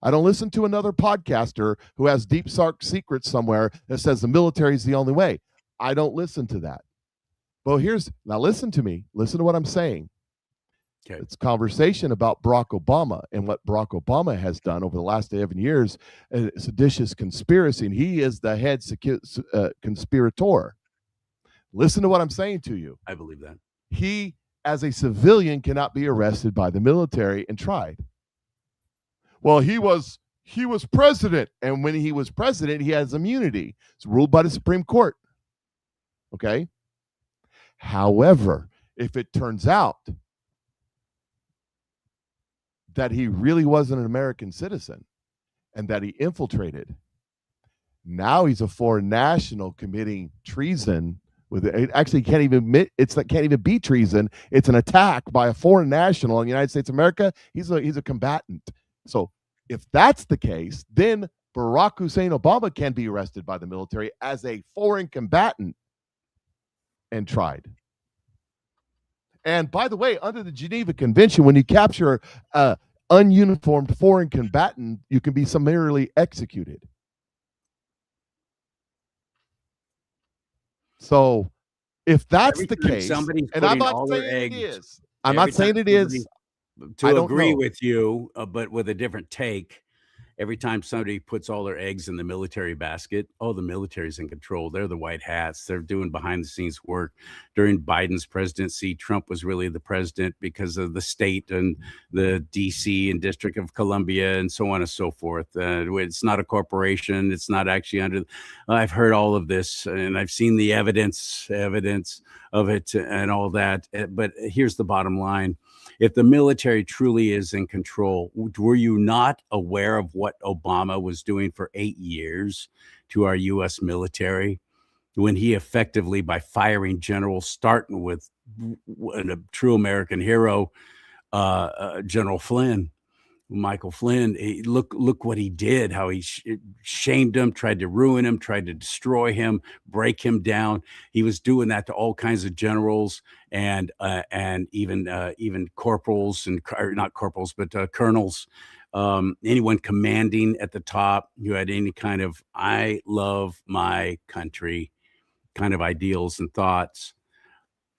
I don't listen to another podcaster who has deep dark secrets somewhere that says the military is the only way. I don't listen to that. Well, now listen to me. Listen to what I'm saying. Okay. It's conversation about Barack Obama and what Barack Obama has done over the last 11 years. Seditious conspiracy, and he is the head conspirator. Listen to what I'm saying to you. I believe that. He, as a civilian, cannot be arrested by the military and tried. Well, he was president, and when he was president, he has immunity. It's ruled by the Supreme Court. Okay. However, if it turns out that he really wasn't an American citizen and that he infiltrated, now he's a foreign national committing treason. It actually can't even admit can't even be treason. It's an attack by a foreign national in the United States of America. He's a combatant. So if that's the case, then Barack Hussein Obama can be arrested by the military as a foreign combatant and tried. And by the way, under the Geneva Convention, when you capture an ununiformed foreign combatant, you can be summarily executed. So if that's the case, and I'm not saying it is, I'm not saying it is, to agree with you, but with a different take. Every time somebody puts all their eggs in the military basket, oh, the military's in control. They're the white hats. They're doing behind the scenes work. During Biden's presidency, Trump was really the president because of the state and the DC and District of Columbia and so on and so forth. It's not a corporation. It's not actually under. I've heard all of this and I've seen the evidence of it and all that. But here's the bottom line. If the military truly is in control, were you not aware of what Obama was doing for 8 years to our U.S. military when he effectively, by firing generals, starting with a true American hero, General Flynn, Michael Flynn, look what he did, how he shamed him, tried to ruin him, tried to destroy him, break him down. He was doing that to all kinds of generals and even corporals and not corporals, but colonels, anyone commanding at the top who had any kind of I love my country kind of ideals and thoughts.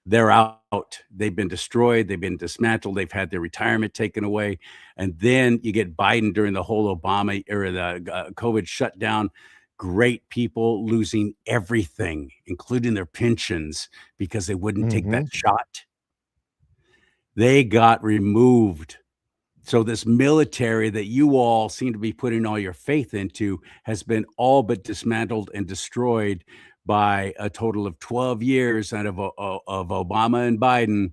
They're out. They've been destroyed. They've been dismantled. They've had their retirement taken away. And then you get Biden during the whole Obama era, the COVID shutdown. Great people losing everything, including their pensions, because they wouldn't take that shot. They got removed. So this military that you all seem to be putting all your faith into has been all but dismantled and destroyed by a total of 12 years out of Obama and Biden,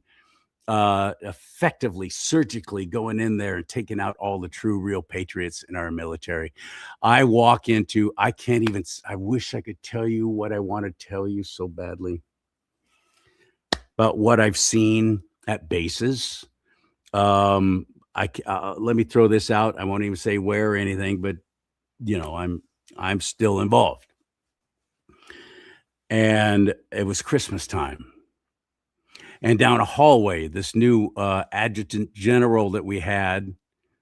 effectively, surgically going in there and taking out all the true, real patriots in our military. I wish I could tell you what I want to tell you so badly. But what I've seen at bases, let me throw this out. I won't even say where or anything, but I'm still involved. And it was Christmas time. And down a hallway, this new adjutant general that we had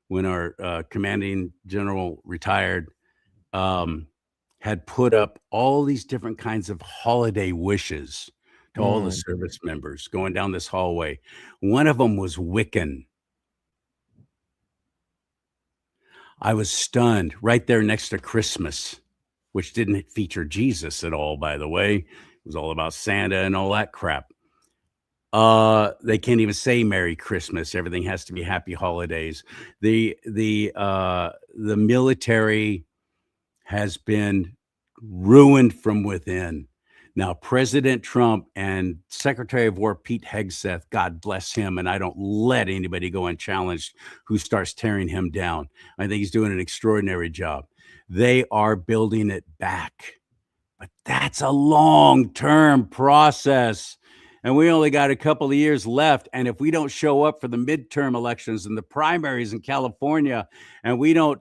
when our commanding general retired had put up all these different kinds of holiday wishes to all the service members going down this hallway. One of them was Wiccan. I was stunned right there next to Christmas, which didn't feature Jesus at all, by the way. It was all about Santa and all that crap. They can't even say Merry Christmas. Everything has to be Happy Holidays. The military has been ruined from within. Now, President Trump and Secretary of War Pete Hegseth, God bless him, and I don't let anybody go unchallenged who starts tearing him down. I think he's doing an extraordinary job. They are building it back, but that's a long-term process. And we only got a couple of years left. And if we don't show up for the midterm elections and the primaries in California, and we don't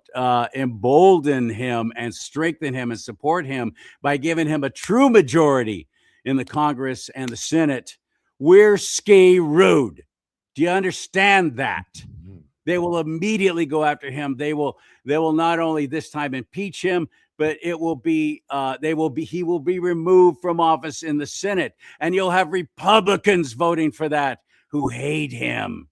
embolden him and strengthen him and support him by giving him a true majority in the Congress and the Senate, we're screwed. Do you understand that? They will immediately go after him. They will not only this time impeach him, but he will be removed from office in the Senate. And you'll have Republicans voting for that who hate him,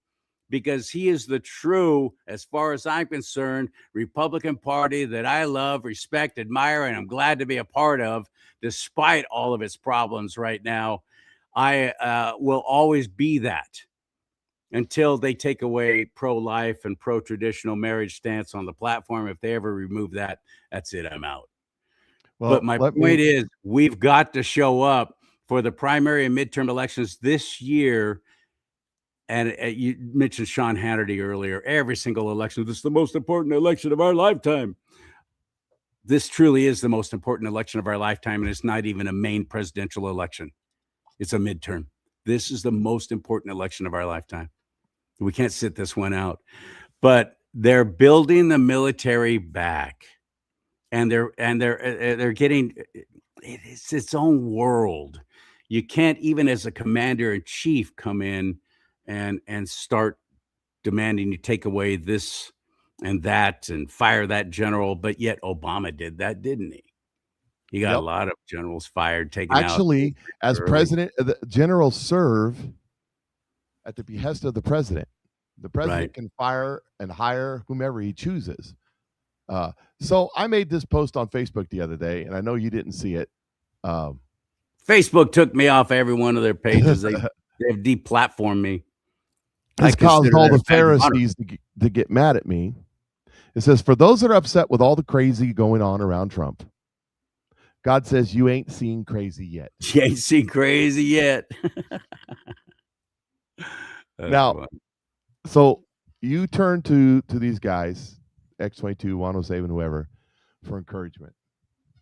because he is the true, as far as I'm concerned, Republican Party that I love, respect, admire, and I'm glad to be a part of, despite all of its problems right now. I will always be that until they take away pro-life and pro-traditional marriage stance on the platform. If they ever remove that, that's it. I'm out. Well, but my point is, we've got to show up for the primary and midterm elections this year. And you mentioned Sean Hannity earlier. Every single election, this is the most important election of our lifetime. This truly is the most important election of our lifetime, and it's not even a main presidential election. It's a midterm. This is the most important election of our lifetime. We can't sit this one out. But they're building the military back, and they're getting it's its own world. You can't, even as a commander in chief, come in and start demanding you take away this and that and fire that general. But yet Obama did that, didn't he? He got a lot of generals fired, taken out. Actually, as president, the generals serve at the behest of the president. The president can fire and hire whomever he chooses. So I made this post on Facebook the other day, and I know you didn't see it. Facebook took me off every one of their pages. They've deplatformed me. It's caused all the Pharisees to get mad at me. It says, for those that are upset with all the crazy going on around Trump, God says, you ain't seen crazy yet. You ain't seen crazy yet. Now, funny. So you turn to these guys, X22, 107, whoever, for encouragement.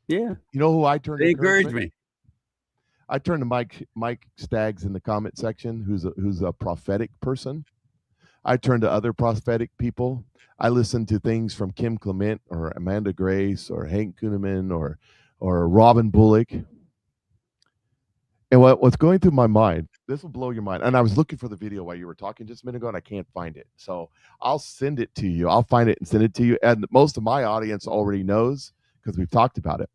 Yeah. You know who I turned to? They encourage me. I turned to Mike Staggs in the comment section, who's a prophetic person. I turned to other prophetic people. I listened to things from Kim Clement or Amanda Grace or Hank Kuhneman or Robin Bullock. And what's going through my mind, this will blow your mind. And I was looking for the video while you were talking just a minute ago, and I can't find it. So I'll send it to you. I'll find it and send it to you. And most of my audience already knows because we've talked about it.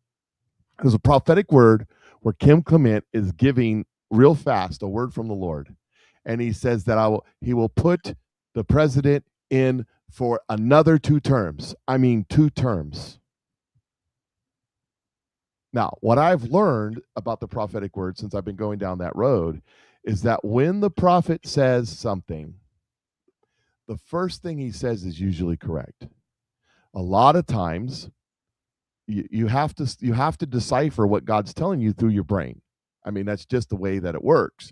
There's a prophetic word where Kim Clement is giving real fast a word from the Lord. And he says that he will put the president in for another 2 terms. I mean, 2 terms. Now, what I've learned about the prophetic word since I've been going down that road is that when the prophet says something, the first thing he says is usually correct. A lot of times, you have to decipher what God's telling you through your brain. I mean, that's just the way that it works.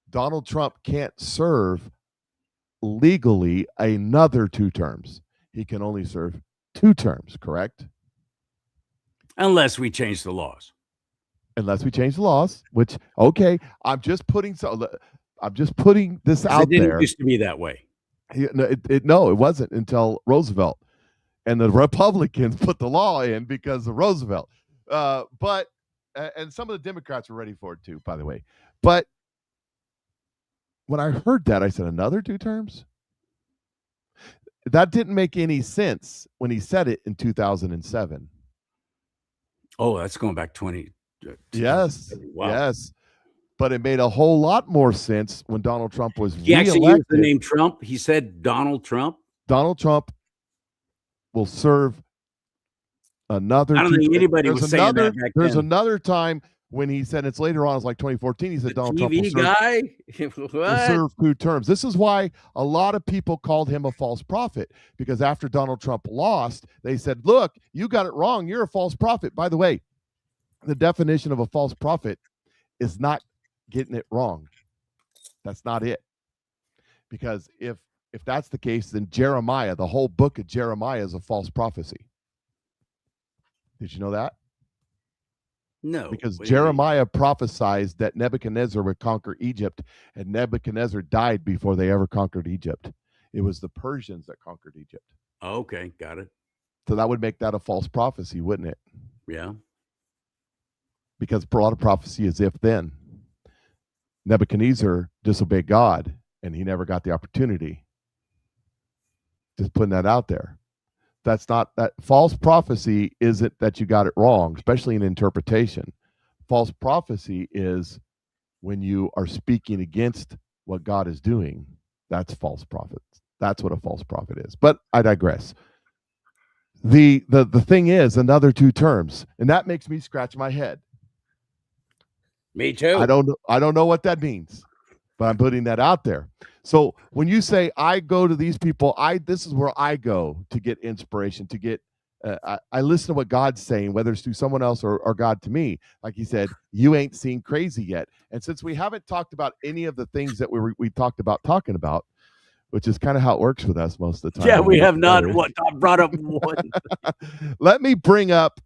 Donald Trump can't serve legally another 2 terms. He can only serve 2 terms, correct? Unless we change the laws. Unless we change the laws, which, okay, I'm just putting this out there. It didn't used to be that way. No, it wasn't until Roosevelt. And the Republicans put the law in because of Roosevelt. And some of the Democrats were ready for it too, by the way. But when I heard that, I said, another 2 terms? That didn't make any sense when he said it in 2007. Oh, that's going back 20. Yes. Wow. Yes. But it made a whole lot more sense when Donald Trump was He actually used the name Trump. He said Donald Trump. Donald Trump will serve another. I don't think anybody was saying that back There's then. Another time when he said, it's later on, it's like 2014, he said Donald Trump will serve 2 terms. This is why a lot of people called him a false prophet, because after Donald Trump lost, they said, look, you got it wrong. You're a false prophet. By the way, the definition of a false prophet is not getting it wrong. That's not it. Because if that's the case, then Jeremiah, the whole book of Jeremiah, is a false prophecy. Did you know that? No. Because Jeremiah prophesied that Nebuchadnezzar would conquer Egypt, and Nebuchadnezzar died before they ever conquered Egypt. It was the Persians that conquered Egypt. Okay, got it. So that would make that a false prophecy, wouldn't it? Yeah. Because a lot of prophecy is if then. Nebuchadnezzar disobeyed God, and he never got the opportunity. Just putting that out there. That's not that false prophecy isn't that you got it wrong, especially in interpretation. False prophecy is when you are speaking against what God is doing. That's false prophets. That's what a false prophet is. But I digress. The thing is another two terms, and that makes me scratch my head. Me too. I don't know what that means, but I'm putting that out there. So when you say I go to these people, this is where I go to get inspiration, to get I listen to what God's saying, whether it's through someone else or God to me. Like he said, you ain't seen crazy yet. And since we haven't talked about any of the things that we talked about talking about, which is kind of how it works with us most of the time. Yeah, we have not brought up one. Let me bring up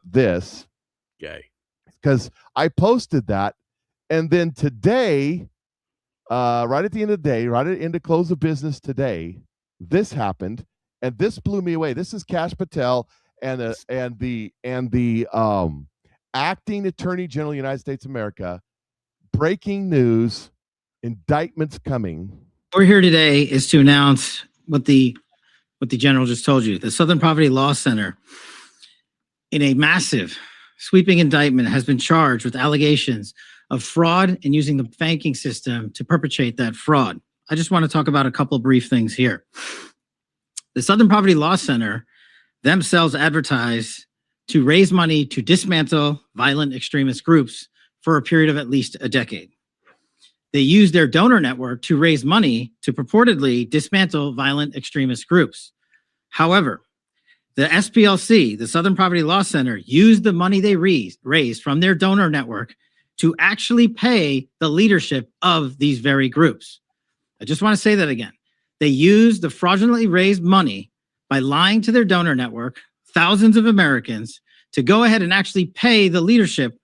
this. Okay. Because I posted that, and then today, right at the end of the day, right at the end of close of business today, this happened, and this blew me away. This is Kash Patel and the acting Attorney General of the United States of America. Breaking news: indictments coming. What we're here today is to announce what the general just told you. The Southern Poverty Law Center, in a massive sweeping indictment, has been charged with allegations of fraud and using the banking system to perpetrate that fraud. I just want to talk about a couple of brief things here. The Southern Poverty Law Center themselves advertise to raise money to dismantle violent extremist groups for a period of at least a decade. They use their donor network to raise money to purportedly dismantle violent extremist groups. However, the SPLC, the Southern Poverty Law Center, used the money they raised from their donor network to actually pay the leadership of these very groups. I just want to say that again. They used the fraudulently raised money by lying to their donor network, thousands of Americans, to go ahead and actually pay the leadership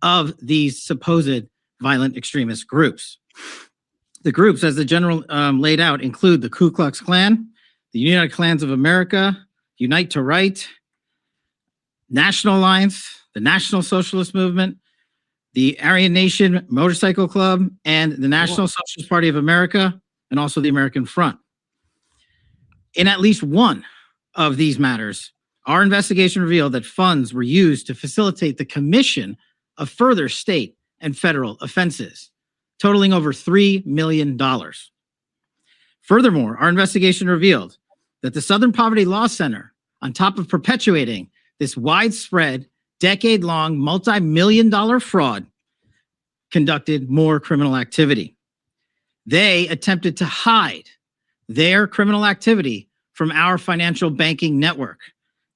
of these supposed violent extremist groups. The groups, as the general laid out, include the Ku Klux Klan, the United Klans of America, Unite to Right, National Alliance, the National Socialist Movement, the Aryan Nation Motorcycle Club, and the National Socialist Party of America, and also the American Front. In at least one of these matters, our investigation revealed that funds were used to facilitate the commission of further state and federal offenses, totaling over $3 million. Furthermore, our investigation revealed that the Southern Poverty Law Center, on top of perpetuating this widespread, decade-long, multi-million-dollar fraud, conducted more criminal activity. They attempted to hide their criminal activity from our financial banking network.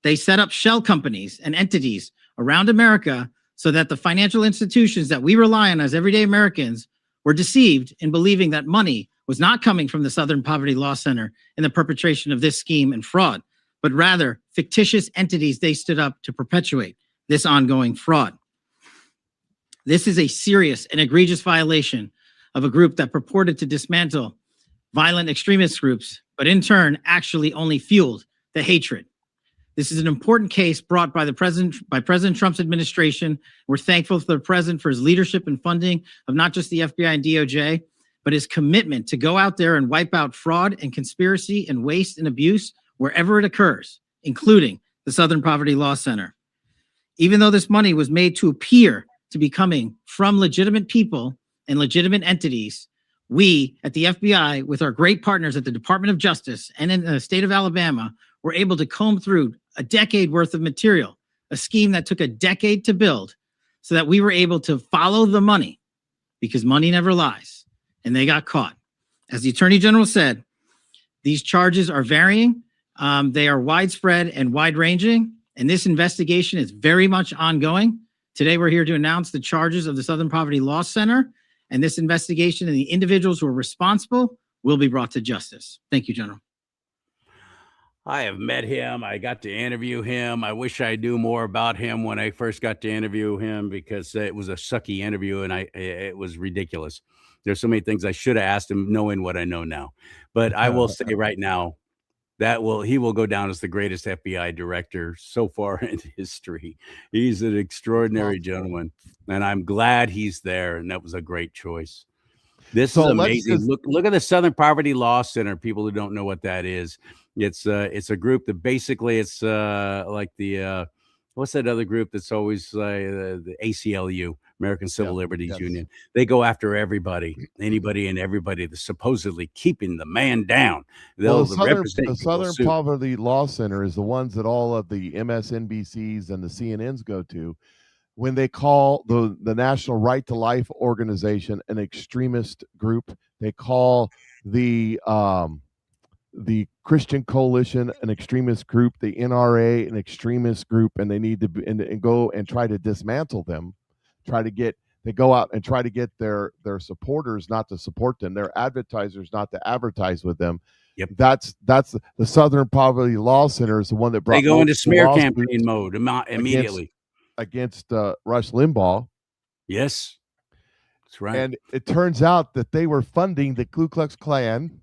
They set up shell companies and entities around America so that the financial institutions that we rely on as everyday Americans were deceived in believing that money was not coming from the Southern Poverty Law Center in the perpetration of this scheme and fraud, but rather fictitious entities they stood up to perpetuate this ongoing fraud. This is a serious and egregious violation of a group that purported to dismantle violent extremist groups, but in turn actually only fueled the hatred. This is an important case brought by President Trump's administration. We're thankful to the president for his leadership and funding of not just the FBI and DOJ, but his commitment to go out there and wipe out fraud and conspiracy and waste and abuse wherever it occurs, including the Southern Poverty Law Center. Even though this money was made to appear to be coming from legitimate people and legitimate entities, we at the FBI, with our great partners at the Department of Justice and in the state of Alabama, were able to comb through a decade worth of material, a scheme that took a decade to build, so that we were able to follow the money, because money never lies, and they got caught. As the Attorney General said, these charges are varying. They are widespread and wide-ranging, and this investigation is very much ongoing. Today, we're here to announce the charges of the Southern Poverty Law Center, and this investigation and the individuals who are responsible will be brought to justice. Thank you, General. I have met him. I got to interview him. I wish I knew more about him when I first got to interview him, because it was a sucky interview and it was ridiculous. There's so many things I should have asked him, knowing what I know now. But I will say right now that he will go down as the greatest FBI director so far in history. He's an extraordinary gentleman, and I'm glad he's there. And that was a great choice. This So is let's amazing. just Look at the Southern Poverty Law Center. People who don't know what that is, it's a group that basically it's like the what's that other group that's always the ACLU, American yeah, Civil Liberties yes. Union. They go after everybody, anybody and everybody that's supposedly keeping the man down. Well, They'll the represent you, they'll Southern sue. Poverty Law Center is the ones that all of the MSNBCs and the CNNs go to when they call the National Right to Life organization an extremist group. They call the Christian Coalition an extremist group, the NRA an extremist group, and they need to and go and try to dismantle them. They go out and try to get their supporters not to support them, their advertisers not to advertise with them. Yep. That's the Southern Poverty Law Center is the one that brought They go into smear lawsuits campaign mode immediately. against Rush Limbaugh. Yes, that's right. And it turns out that they were funding the Ku Klux Klan,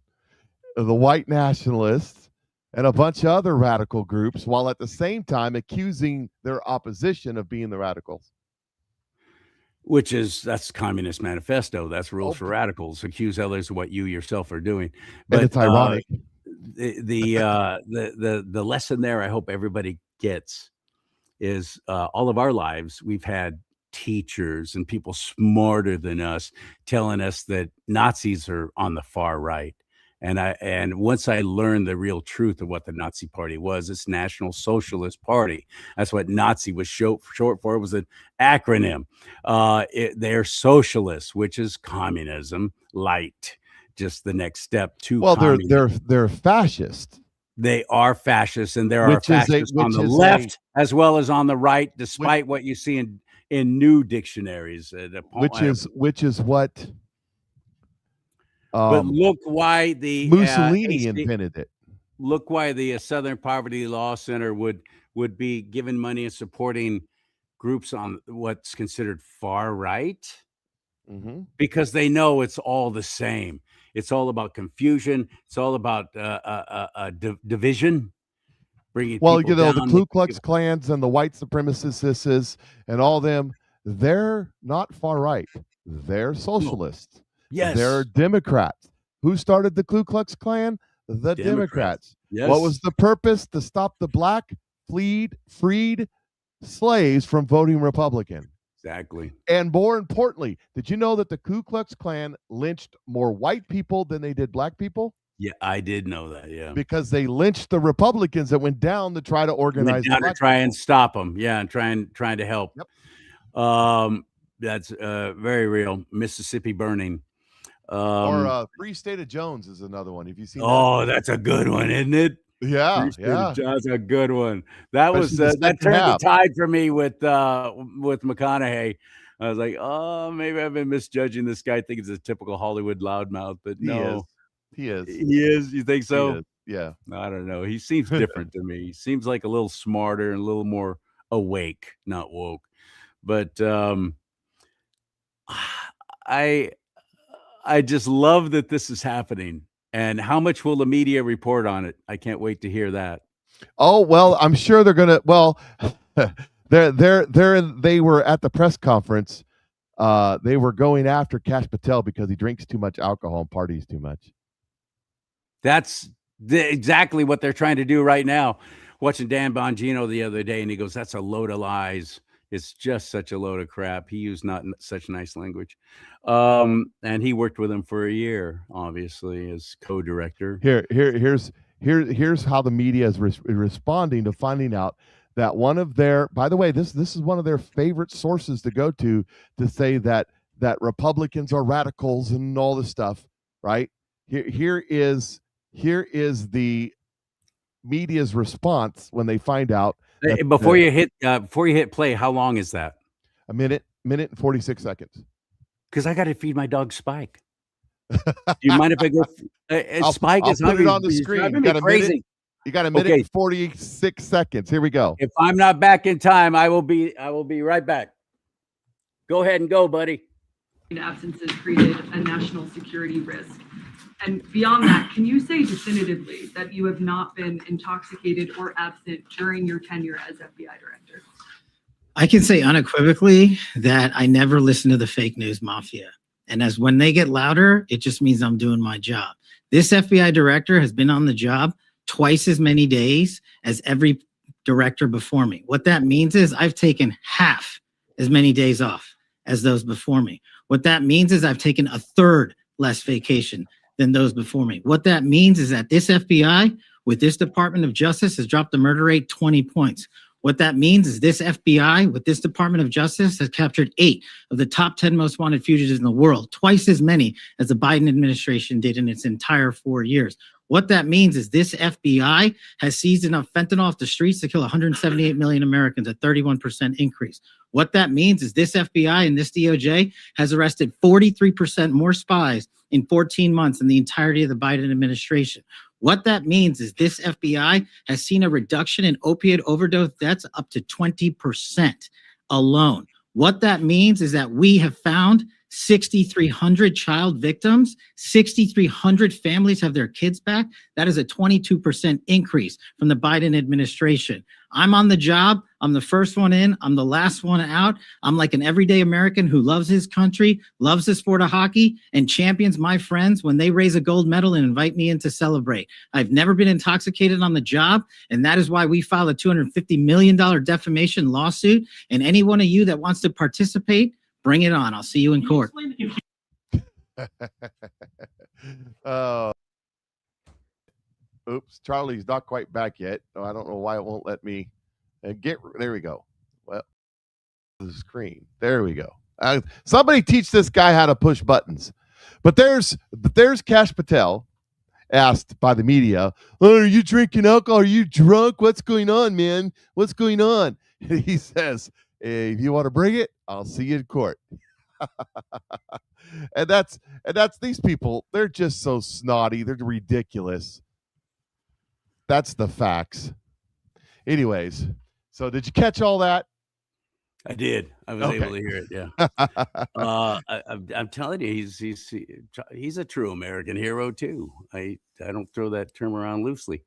the white nationalists, and a bunch of other radical groups, while at the same time accusing their opposition of being the radicals. That's Communist Manifesto. That's rules for radicals. Accuse others of what you yourself are doing. But But it's ironic. the lesson there, I hope everybody gets, is all of our lives we've had teachers and people smarter than us telling us that Nazis are on the far right. And once I learned the real truth of what the Nazi Party was, it's National Socialist Party. That's what Nazi was short for. It was an acronym. They're socialists, which is communism light, just the next step to communism. They're fascist. They are fascists, and there are fascists on the left as well as on the right, despite what you see in new dictionaries. Which is what. But look why the Mussolini invented it. Look why the Southern Poverty Law Center would be giving money and supporting groups on what's considered far right, because they know it's all the same. It's all about confusion. It's all about division. Bringing people down. The Ku Klux Klans and the white supremacists and all them, they're not far right. They're socialists. Yes. They're Democrats. Who started the Ku Klux Klan? The Democrats. Yes. What was the purpose? To stop the black freed slaves from voting Republican. Exactly. And more importantly, did you know that the Ku Klux Klan lynched more white people than they did black people? Yeah, I did know that. Yeah, because they lynched the Republicans that went down to try to organize, to try and stop them. Yeah, and trying to help. Yep. That's very real. Mississippi burning. Or Free State of Jones is another one. Have you seen? Oh, that's a good one, isn't it? Yeah, That's a good one. That was that turned the tide for me with McConaughey. I was like, oh, maybe I've been misjudging this guy. I think he's a typical Hollywood loudmouth, but no, he is. You think so? Yeah. I don't know. He seems different to me. He seems like a little smarter and a little more awake, not woke. But I just love that this is happening. And how much will the media report on it? I can't wait to hear that. Oh, well, I'm sure they're gonna. Well, they were at the press conference. They were going after Kash Patel because he drinks too much alcohol and parties too much. That's exactly what they're trying to do right now. Watching Dan Bongino the other day, and he goes, "That's a load of lies. It's just such a load of crap." He used not such nice language. And he worked with him for a year, obviously, as co-director. Here's how the media is responding to finding out that one of their, by the way, this is one of their favorite sources to go to say that Republicans are radicals and all this stuff, right? Here is the media's response when they find out. Before you hit play, how long is that? A minute and 46 seconds. Because I got to feed my dog Spike. Do you mind if I go? Spike I'll is put it on the screen. You got a minute and 46 seconds. Here we go. If I'm not back in time, I will be right back. Go ahead and go, buddy. Absences created a national security risk. And beyond that, can you say definitively that you have not been intoxicated or absent during your tenure as FBI director? I can say unequivocally that I never listened to the fake news mafia. And as when they get louder, it just means I'm doing my job. This FBI director has been on the job twice as many days as every director before me. What that means is I've taken half as many days off as those before me. What that means is I've taken a third less vacation than those before me. What that means is that this FBI with this Department of Justice has dropped the murder rate 20 points. What that means is this FBI with this Department of Justice has captured 8 of the top 10 most wanted fugitives in the world, twice as many as the Biden administration did in its entire 4 years. What that means is this FBI has seized enough fentanyl off the streets to kill 178 million Americans, a 31% increase. What that means is this FBI and this DOJ has arrested 43% more spies in 14 months than the entirety of the Biden administration. What that means is this FBI has seen a reduction in opiate overdose deaths up to 20% alone. What that means is that we have found 6,300 child victims, 6,300 families have their kids back. That is a 22% increase from the Biden administration. I'm on the job. I'm the first one in. I'm the last one out. I'm like an everyday American who loves his country, loves the sport of hockey, and champions my friends when they raise a gold medal and invite me in to celebrate. I've never been intoxicated on the job, and that is why we filed a $250 million defamation lawsuit. And any one of you that wants to participate, bring it on. I'll see you in court. Oops, Charlie's not quite back yet. Oh, I don't know why it won't let me there we go. Well, the screen. There we go. Somebody teach this guy how to push buttons. But there's Kash Patel asked by the media, "Oh, are you drinking alcohol? Are you drunk? What's going on, man? What's going on?" And he says, "Hey, if you want to bring it, I'll see you in court." and that's these people. They're just so snotty. They're ridiculous. That's the facts. Anyways, so did you catch all that? I did. I was able to hear it. Yeah. I'm telling you, he's a true American hero too. I don't throw that term around loosely.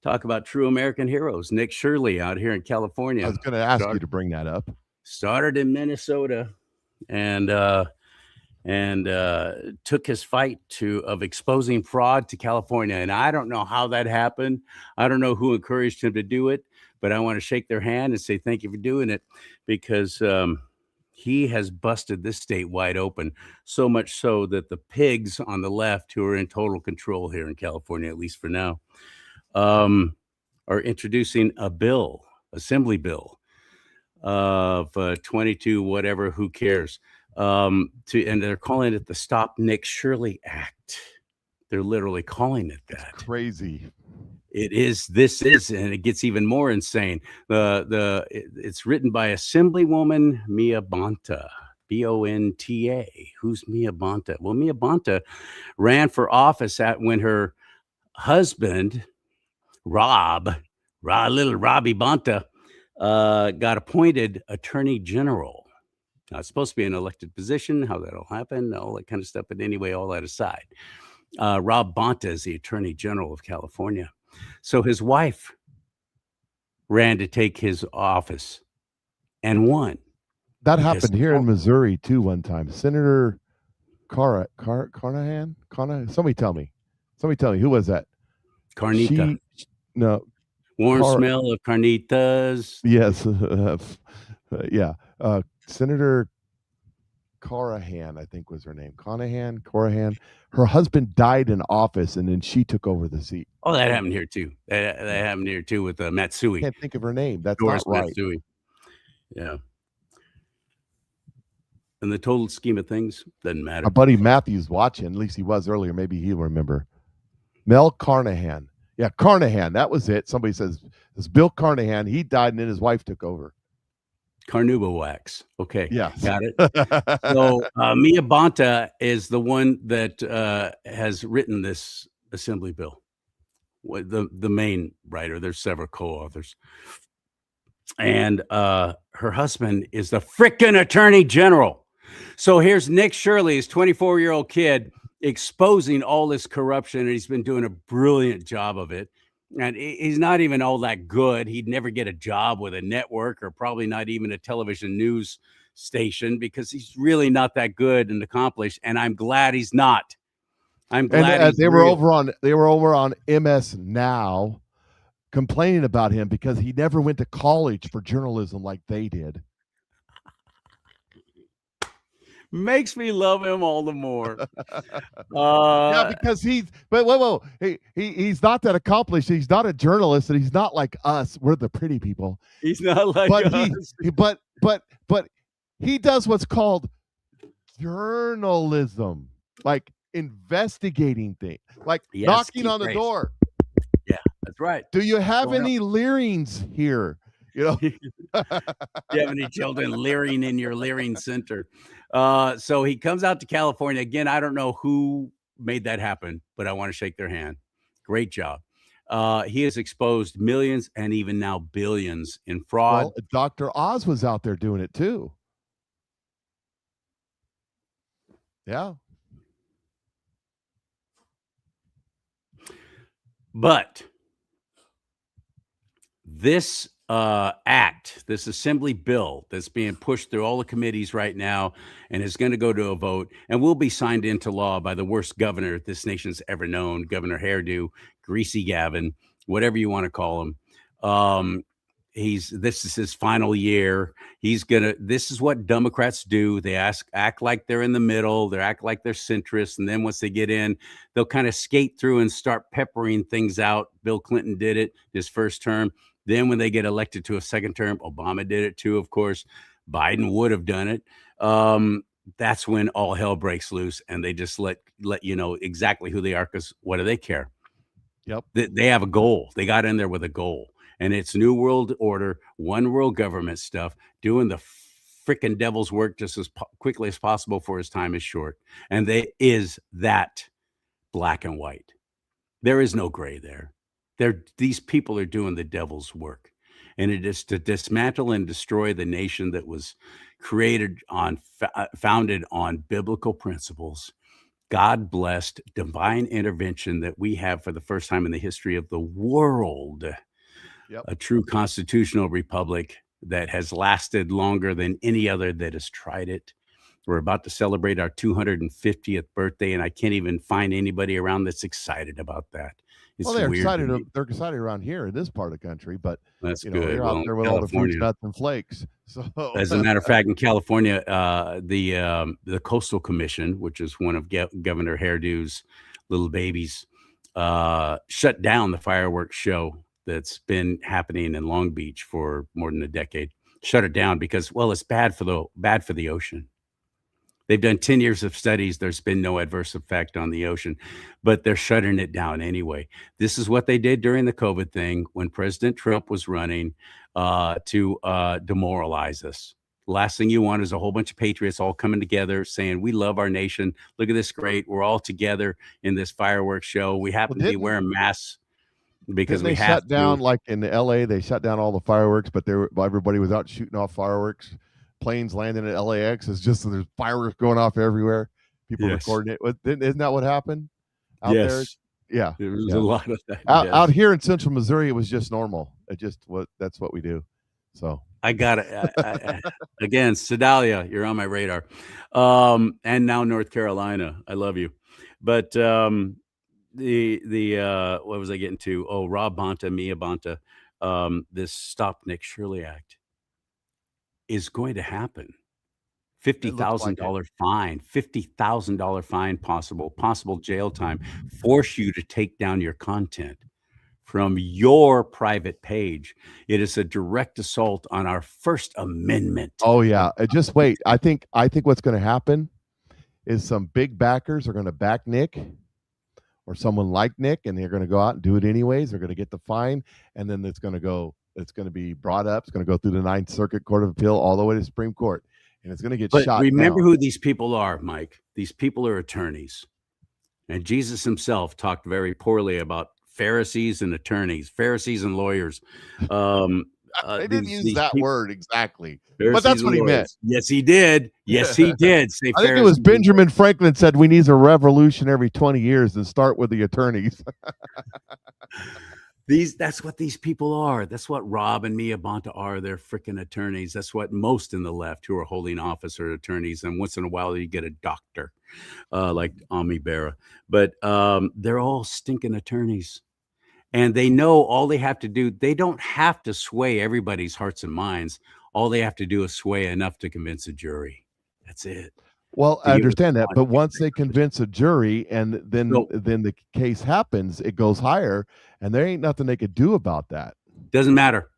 Talk about true American heroes. Nick CharLee out here in California. I was going to ask you to bring that up. Started in Minnesota, and took his fight of exposing fraud to California. And I don't know how that happened. I don't know who encouraged him to do it, but I want to shake their hand and say thank you for doing it, because he has busted this state wide open, so much so that the pigs on the left, who are in total control here in California, at least for now, are introducing a bill, assembly bill of 22 whatever, who cares, and they're calling it the Stop Nick CharLee Act. They're literally calling it that. It's crazy. It is. This is, and it gets even more insane. It's written by Assemblywoman Mia Bonta, Bonta. Who's Mia Bonta? Well, Mia Bonta ran for office when her husband, little Robbie Bonta, got appointed Attorney General. Now, it's supposed to be an elected position, how that'll happen, all that kind of stuff. But anyway, all that aside, Rob Bonta is the Attorney General of California. So his wife ran to take his office and won. That happened here in Missouri too one time. Senator Carnahan? Somebody tell me. Who was that? Carnita. No. Warm smell of carnitas. Yes. Yeah. Senator Corahan, I think was her name. Corahan. Her husband died in office, and then she took over the seat. Oh, that happened here too. That happened here too with Matsui. I can't think of her name. That's Doris not right. Matsui. Yeah. In the total scheme of things, doesn't matter. Our buddy Matthew's watching. At least he was earlier. Maybe he'll remember. Mel Carnahan. Yeah, Carnahan. That was it. Somebody says it's Bill Carnahan. He died, and then his wife took over. Carnauba wax. Okay. Yeah. Got it. So Mia Bonta is the one that has written this assembly bill. The main writer. There's several co-authors. And her husband is the frickin' Attorney General. So here's Nick CharLee, his 24-year-old kid, exposing all this corruption, and he's been doing a brilliant job of it. And he's not even all that good. He'd never get a job with a network, or probably not even a television news station because he's really not that good and accomplished. And I'm glad he's not. I'm glad And he's they were real. over on MS Now complaining about him because he never went to college for journalism like they did. Makes me love him all the more. Yeah, because whoa, he's not that accomplished. He's not a journalist, and he's not like us. We're the pretty people. He's not like But us. but he does what's called journalism, like investigating things, like Yes, knocking keep on the praise. door. Yeah, that's right. Do you have Go ahead. any Learings here? You know, Do you have any children leering in your leering center? So he comes out to California again. I don't know who made that happen, but I want to shake their hand. Great job. He has exposed millions and even now billions in fraud. well, Dr. Oz was out there doing it too. Yeah. But this this assembly bill that's being pushed through all the committees right now and is going to go to a vote and will be signed into law by the worst governor this nation's ever known, Governor Hairdo, Greasy Gavin, whatever you want to call him. This is his final year. This is what Democrats do. They act like they're in the middle. They act like they're centrist. And then once they get in, they'll kind of skate through and start peppering things out. Bill Clinton did it his first term. Then when they get elected to a second term, Obama did it too, of course. Biden would have done it. That's when all hell breaks loose and they just let you know exactly who they are, because what do they care? Yep. They have a goal. They got in there with a goal. And it's New World Order, one world government stuff, doing the freaking devil's work just as quickly as possible for his time is short. And is that black and white. There is no gray there. These people are doing the devil's work. And it is to dismantle and destroy the nation that was created founded on biblical principles, God-blessed divine intervention that we have for the first time in the history of the world. Yep. A true constitutional republic that has lasted longer than any other that has tried it. We're about to celebrate our 250th birthday, and I can't even find anybody around that's excited about that. It's Well, they're weird. excited. They're excited around here in this part of the country, but That's you know, good. they're Well, out in there with all the fruits, California, nuts, and flakes. So, as a matter of fact, in California, the Coastal Commission, which is one of Governor Hairdo's little babies, shut down the fireworks show that's been happening in Long Beach for more than a decade. Shut it down because, well, it's bad for the ocean. They've done 10 years of studies. There's been no adverse effect on the ocean, but they're shutting it down anyway. This is what they did during the COVID thing when President Trump was running to demoralize us. The last thing you want is a whole bunch of patriots all coming together saying, we love our nation. Look at this great. We're all together in this fireworks show. We happen to be wearing masks because we have shut down, like in LA, they shut down all the fireworks, but everybody was out shooting off fireworks. Planes landing at LAX. It's just there's fireworks going off everywhere. People recording it. Isn't that what happened out there? Yeah, there was a lot of that. Out here in Central Missouri, it was just normal. That's what we do. So I got it again. Sedalia, you're on my radar, and now North Carolina. I love you, but what was I getting to? Oh, Rob Bonta, Mia Bonta, this Stop Nick Shirley Act is going to happen. $50,000 fine, $50,000 fine, possible jail time, force you to take down your content from your private page. It is a direct assault on our First Amendment. Oh yeah, just wait. I think what's going to happen is some big backers are going to back Nick or someone like Nick, and they're going to go out and do it anyways. They're going to get the fine, and then it's going to be brought up. It's going to go through the Ninth Circuit Court of Appeal all the way to the Supreme Court, and it's going to get shot down. Remember who these people are, Mike. These people are attorneys. And Jesus himself talked very poorly about Pharisees and attorneys, Pharisees and lawyers. They didn't use that word exactly, Pharisees but that's what he meant. Yes, he did. Yes, he did. Say I think it was Benjamin Franklin said we need a revolution every 20 years and start with the attorneys. That's what these people are. That's what Rob and Mia Bonta are. They're freaking attorneys. That's what most in the left who are holding office are attorneys. And once in a while, you get a doctor like Ami Bera. But they're all stinking attorneys. And they know all they have to do. They don't have to sway everybody's hearts and minds. All they have to do is sway enough to convince a jury. That's it. Well, I understand that, but once they convince a jury and then No. the case happens, it goes higher, and there ain't nothing they could do about that. Doesn't matter.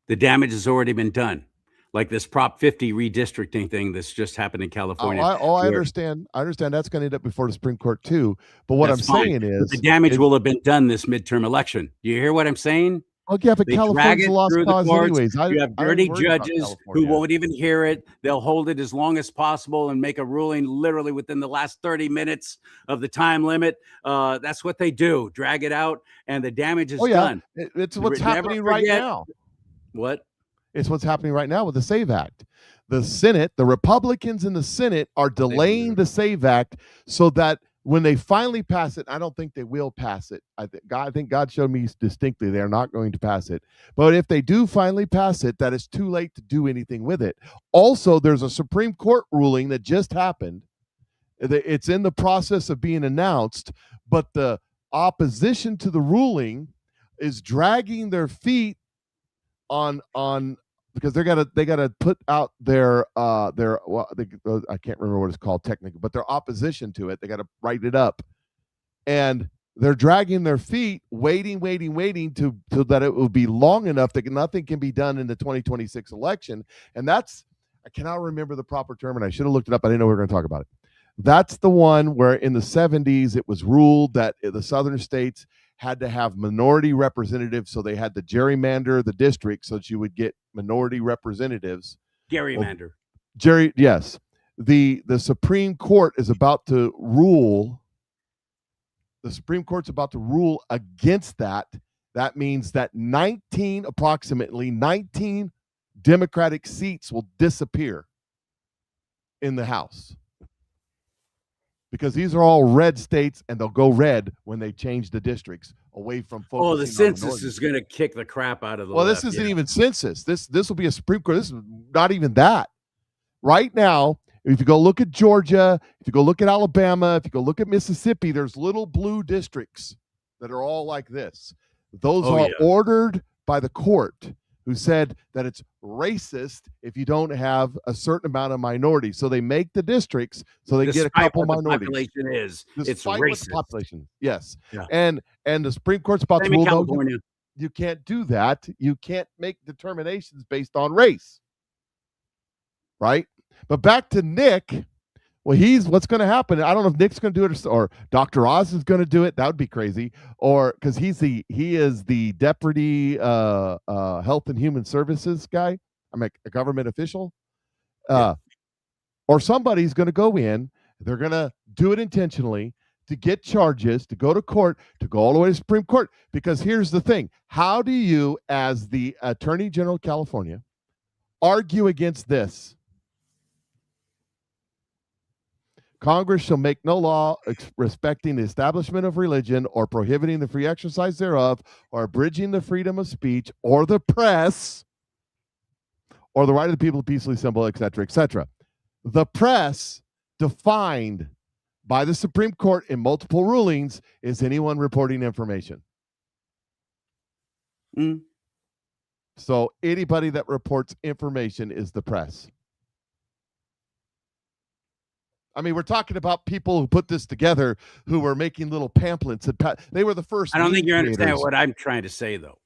The damage has already been done. Like this Prop 50 redistricting thing that's just happened in California. I understand. I understand that's going to end up before the Supreme Court too. But what I'm saying is the damage will have been done this midterm election. Do you hear what I'm saying? Oh, yeah, but They drag California's it a lost through the cause courts. anyways. You have dirty judges who won't even hear it. They'll hold it as long as possible and make a ruling literally within the last 30 minutes of the time limit. That's what they do. Drag it out, and the damage is done. It's what's happening right now. What? It's what's happening right now with the SAVE Act. The Senate, the Republicans in the Senate are delaying the SAVE Act so that when they finally pass it, I don't think they will pass it. I think God showed me distinctly they're not going to pass it. But if they do finally pass it, that it's too late to do anything with it. Also, there's a Supreme Court ruling that just happened. It's in the process of being announced, but the opposition to the ruling is dragging their feet on because they gotta put out their I can't remember what it's called technically, but their opposition to it. They got to write it up, and they're dragging their feet, waiting to that it will be long enough that nothing can be done in the 2026 election. And that's, I cannot remember the proper term, and I should have looked it up. I didn't know we were going to talk about it. That's the one where in the 70s it was ruled that the southern states had to have minority representatives, so they had to gerrymander the district so that you would get minority representatives. Gerrymander. Yes. The Supreme Court is about to rule. The Supreme Court's about to rule against that. That means that approximately 19 Democratic seats will disappear in the House. Because these are all red states, and they'll go red when they change the districts away from focusing. Oh, the census is going to kick the crap out of the. Well, this isn't even census. This will be a Supreme Court. This is not even that. Right now, if you go look at Georgia, if you go look at Alabama, if you go look at Mississippi, there's little blue districts that are all like this. Those are ordered by the court, who said that it's racist if you don't have a certain amount of minorities. So they make the districts so they get a couple minorities. The population is. It's racist. The population. Yes. Yeah. And the Supreme Court's about to rule, no, you can't do that. You can't make determinations based on race. Right? But back to Nick. Well, what's going to happen? I don't know if Nick's going to do it or Dr. Oz is going to do it. That would be crazy. Or because he is the deputy health and human services guy. I'm a government official. Or somebody's going to go in. They're going to do it intentionally to get charges, to go to court, to go all the way to Supreme Court. Because here's the thing. How do you, as the Attorney General of California, argue against this? Congress shall make no law respecting the establishment of religion or prohibiting the free exercise thereof or abridging the freedom of speech or the press or the right of the people to peacefully assemble, etc., etc. The press, defined by the Supreme Court in multiple rulings, is anyone reporting information. So anybody that reports information is the press. I mean, we're talking about people who put this together, who were making little pamphlets. They were the first. I don't think you understand what I'm trying to say, though.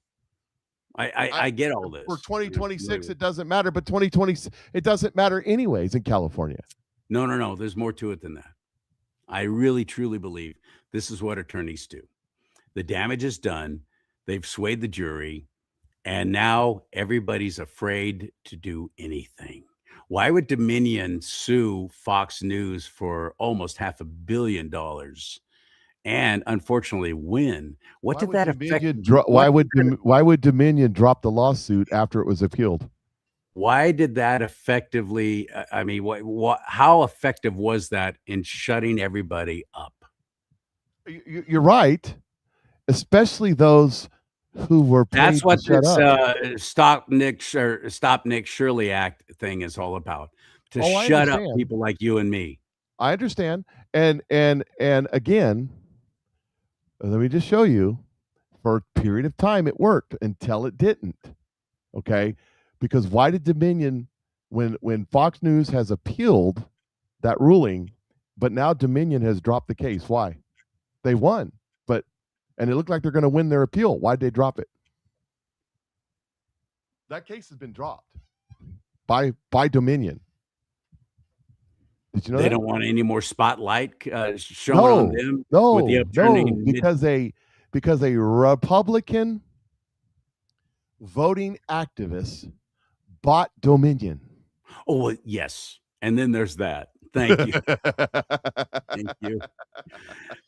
I get all this. For 2026, it doesn't matter, but 2020, it doesn't matter anyways in California. No. There's more to it than that. I really, truly believe this is what attorneys do. The damage is done. They've swayed the jury, and now everybody's afraid to do anything. Why would Dominion sue Fox News for almost $500 million and unfortunately win? What did that affect? Why would Dominion drop the lawsuit after it was appealed? Why did that effectively? I mean, how effective was that in shutting everybody up? You're right, especially those who were paid That's what to shut this up. Stop Nick Shirley Act thing is all about. To Oh, I shut up understand. people like you and me. I understand. And again, let me just show you. For a period of time, it worked until it didn't. Okay, because why did Dominion, when Fox News has appealed that ruling, but now Dominion has dropped the case? Why? They won, and it looked like they're going to win their appeal. Why'd they drop it? That case has been dropped by Dominion. Did you know They that? don't want any more spotlight shown on them with the upturning. Because a Republican voting activist bought Dominion. Oh, well, yes. And then there's that. Thank you. Thank you.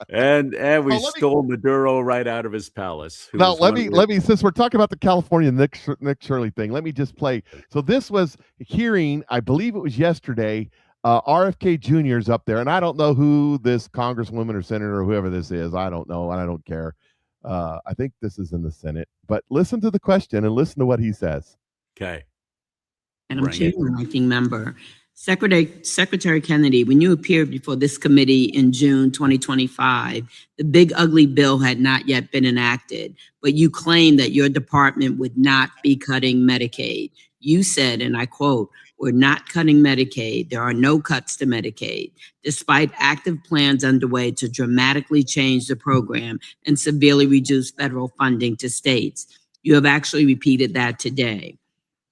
And we stole Maduro right out of his palace. Now let me since we're talking about the California Nick Shirley thing, let me just play. So this was hearing, I believe it was yesterday. RFK Jr. is up there, and I don't know who this congresswoman or senator or whoever this is. I don't know, and I don't care. I think this is in the Senate. But listen to the question and listen to what he says. Okay. Madam Chair, Ranking Member. Secretary Kennedy, when you appeared before this committee in June 2025, the big ugly bill had not yet been enacted, but you claimed that your department would not be cutting Medicaid. You said, and I quote, "We're not cutting Medicaid. There are no cuts to Medicaid." Despite active plans underway to dramatically change the program and severely reduce federal funding to states, you have actually repeated that today.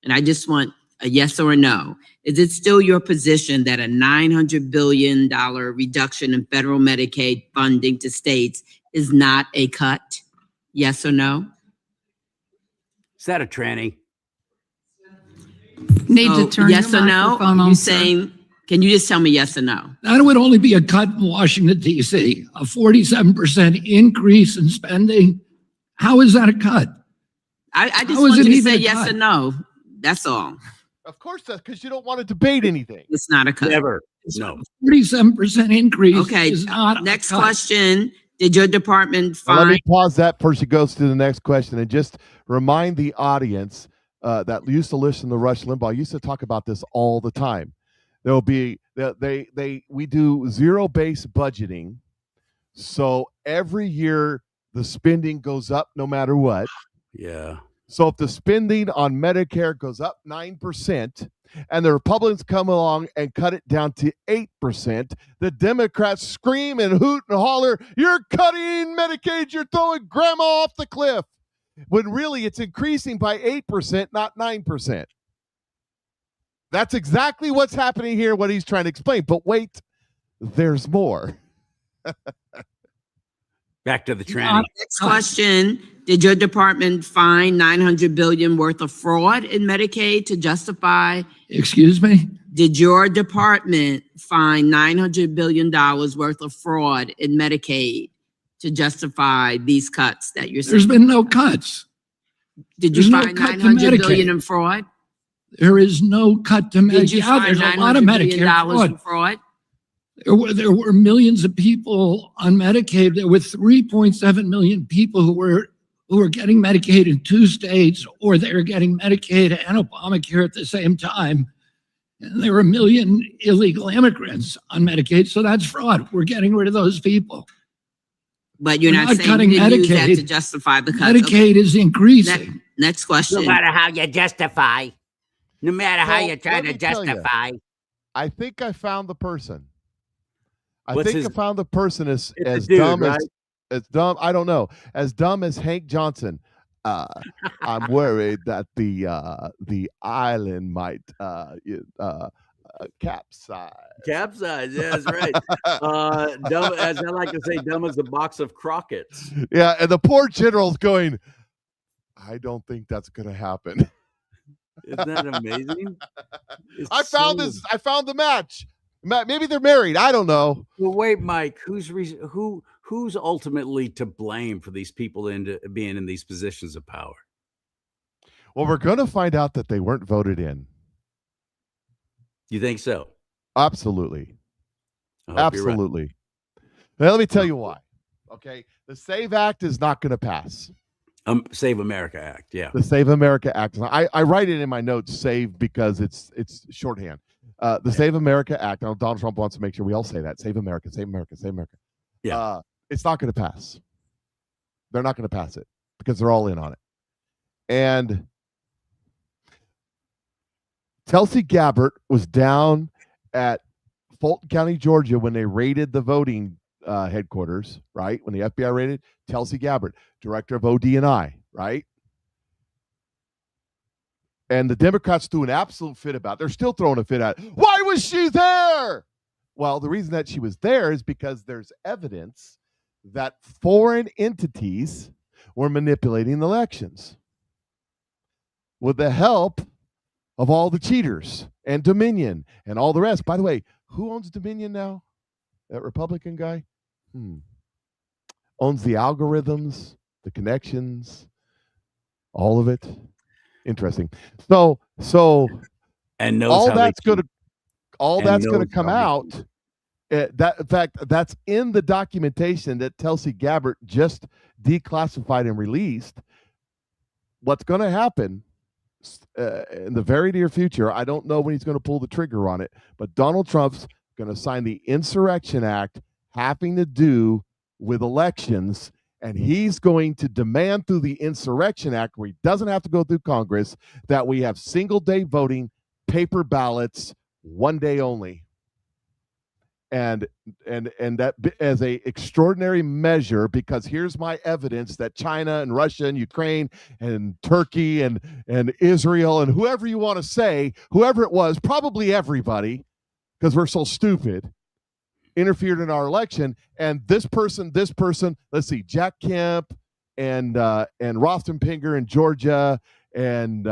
And I just want a yes or a no. Is it still your position that a $900 billion reduction in federal Medicaid funding to states is not a cut? Yes or no? Is that a tranny? Need to turn yes your or no? microphone on, You sir. saying, can you just tell me yes or no? That would only be a cut in Washington, D.C., a 47% increase in spending. How is that a cut? I just How is want it you to even say a yes cut? or no. That's all. Of course, that's because you don't want to debate anything. It's not a cut. Never. No. 47% increase Okay, is not next a cut. question. Did your department Now, let me find, pause that before she goes to the next question and just remind the audience that used to listen to Rush Limbaugh. I used to talk about this all the time. There'll be we do zero-based budgeting, so every year the spending goes up no matter what. Yeah. So if the spending on Medicare goes up 9% and the Republicans come along and cut it down to 8%, the Democrats scream and hoot and holler, "You're cutting Medicaid, you're throwing grandma off the cliff." When really it's increasing by 8%, not 9%. That's exactly what's happening here, what he's trying to explain. But wait, there's more. Back to the tranny. next question, did your department find $900 billion worth of fraud in Medicaid to justify? Excuse me? Did your department find $900 billion worth of fraud in Medicaid to justify these cuts that you're saying? There's been no cuts. Did you there's no find cut to $900 billion Medicaid. in fraud? There is no cut to Did you Medicaid. find There's a lot of $900 billion Medicare fraud. in fraud? There were millions of people on Medicaid. There were 3.7 million people who were getting Medicaid in 2 states, or they were getting Medicaid and Obamacare at the same time. And there were 1 million illegal immigrants on Medicaid. So that's fraud. We're getting rid of those people. But you're We're not not saying cutting you didn't use that Medicaid. to justify the cuts. Medicaid is increasing. Next question. No matter how you justify, no matter how Well, you try let to me tell you. justify. I think I found the person. I What's think his- I found the person It's a as dude, dumb right? as dumb. I don't know. As dumb as Hank Johnson. I'm worried that the island might capsize. Capsize, yeah, that's right. Dumb, as I like to say, dumb as a box of Crockett's. Yeah, and the poor general's going, "I don't think that's going to happen." Isn't that amazing? It's I found so- this. I found the match. Maybe they're married. I don't know. Well, wait, Mike. Who's ultimately to blame for these people being in these positions of power? Well, we're going to find out that they weren't voted in. You think so? Absolutely. I hope you're right. Absolutely. Now, let me tell you why. Okay. The SAVE Act is not going to pass. Save America Act. Yeah. The Save America Act. I write it in my notes, save, because it's shorthand. The Save America Act. Now, Donald Trump wants to make sure we all say that. Save America, save America, save America. Yeah. It's not going to pass. They're not going to pass it because they're all in on it. And Tulsi Gabbard was down at Fulton County, Georgia, when they raided the voting headquarters, right? When the FBI raided Tulsi Gabbard, director of OD&I, right? And the Democrats threw an absolute fit about it. They're still throwing a fit at it. Why was she there? Well, the reason that she was there is because there's evidence that foreign entities were manipulating elections with the help of all the cheaters and Dominion and all the rest. By the way, who owns Dominion now? That Republican guy? Owns the algorithms, the connections, all of it. Interesting. So And knows all how that's they going to all and that's going to knows come how they out. That, in fact, that's in the documentation that Tulsi Gabbard just declassified and released. What's going to happen in the very near future, I don't know when he's going to pull the trigger on it, but Donald Trump's going to sign the Insurrection Act having to do with elections, and he's going to demand through the Insurrection Act, where he doesn't have to go through Congress, that we have single-day voting, paper ballots, one day only. And that as a extraordinary measure, because here's my evidence that China and Russia and Ukraine and Turkey and Israel and whoever you want to say, whoever it was, probably everybody, because we're so stupid, interfered in our election. And this person, let's see, Jack Kemp and Rothenpinger in Georgia, and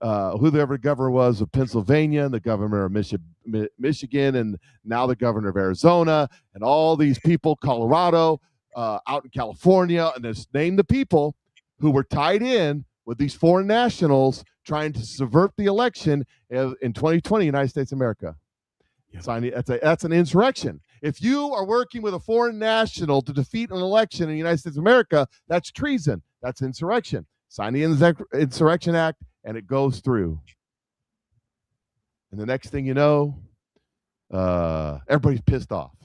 whoever the governor was of Pennsylvania, and the governor of Michigan, and now the governor of Arizona, and all these people, Colorado, out in California, and just name the people who were tied in with these foreign nationals trying to subvert the election in 2020, United States of America. Yeah. That's an insurrection. If you are working with a foreign national to defeat an election in the United States of America, that's treason. That's insurrection. Sign the Insurrection Act, and it goes through. And the next thing you know, everybody's pissed off.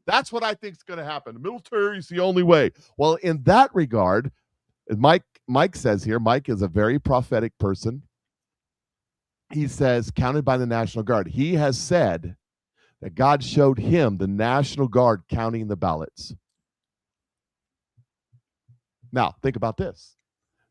That's what I think is going to happen. The military is the only way. Well, in that regard, Mike says here, Mike is a very prophetic person. He says, counted by the National Guard. He has said that God showed him the National Guard counting the ballots. Now, think about this.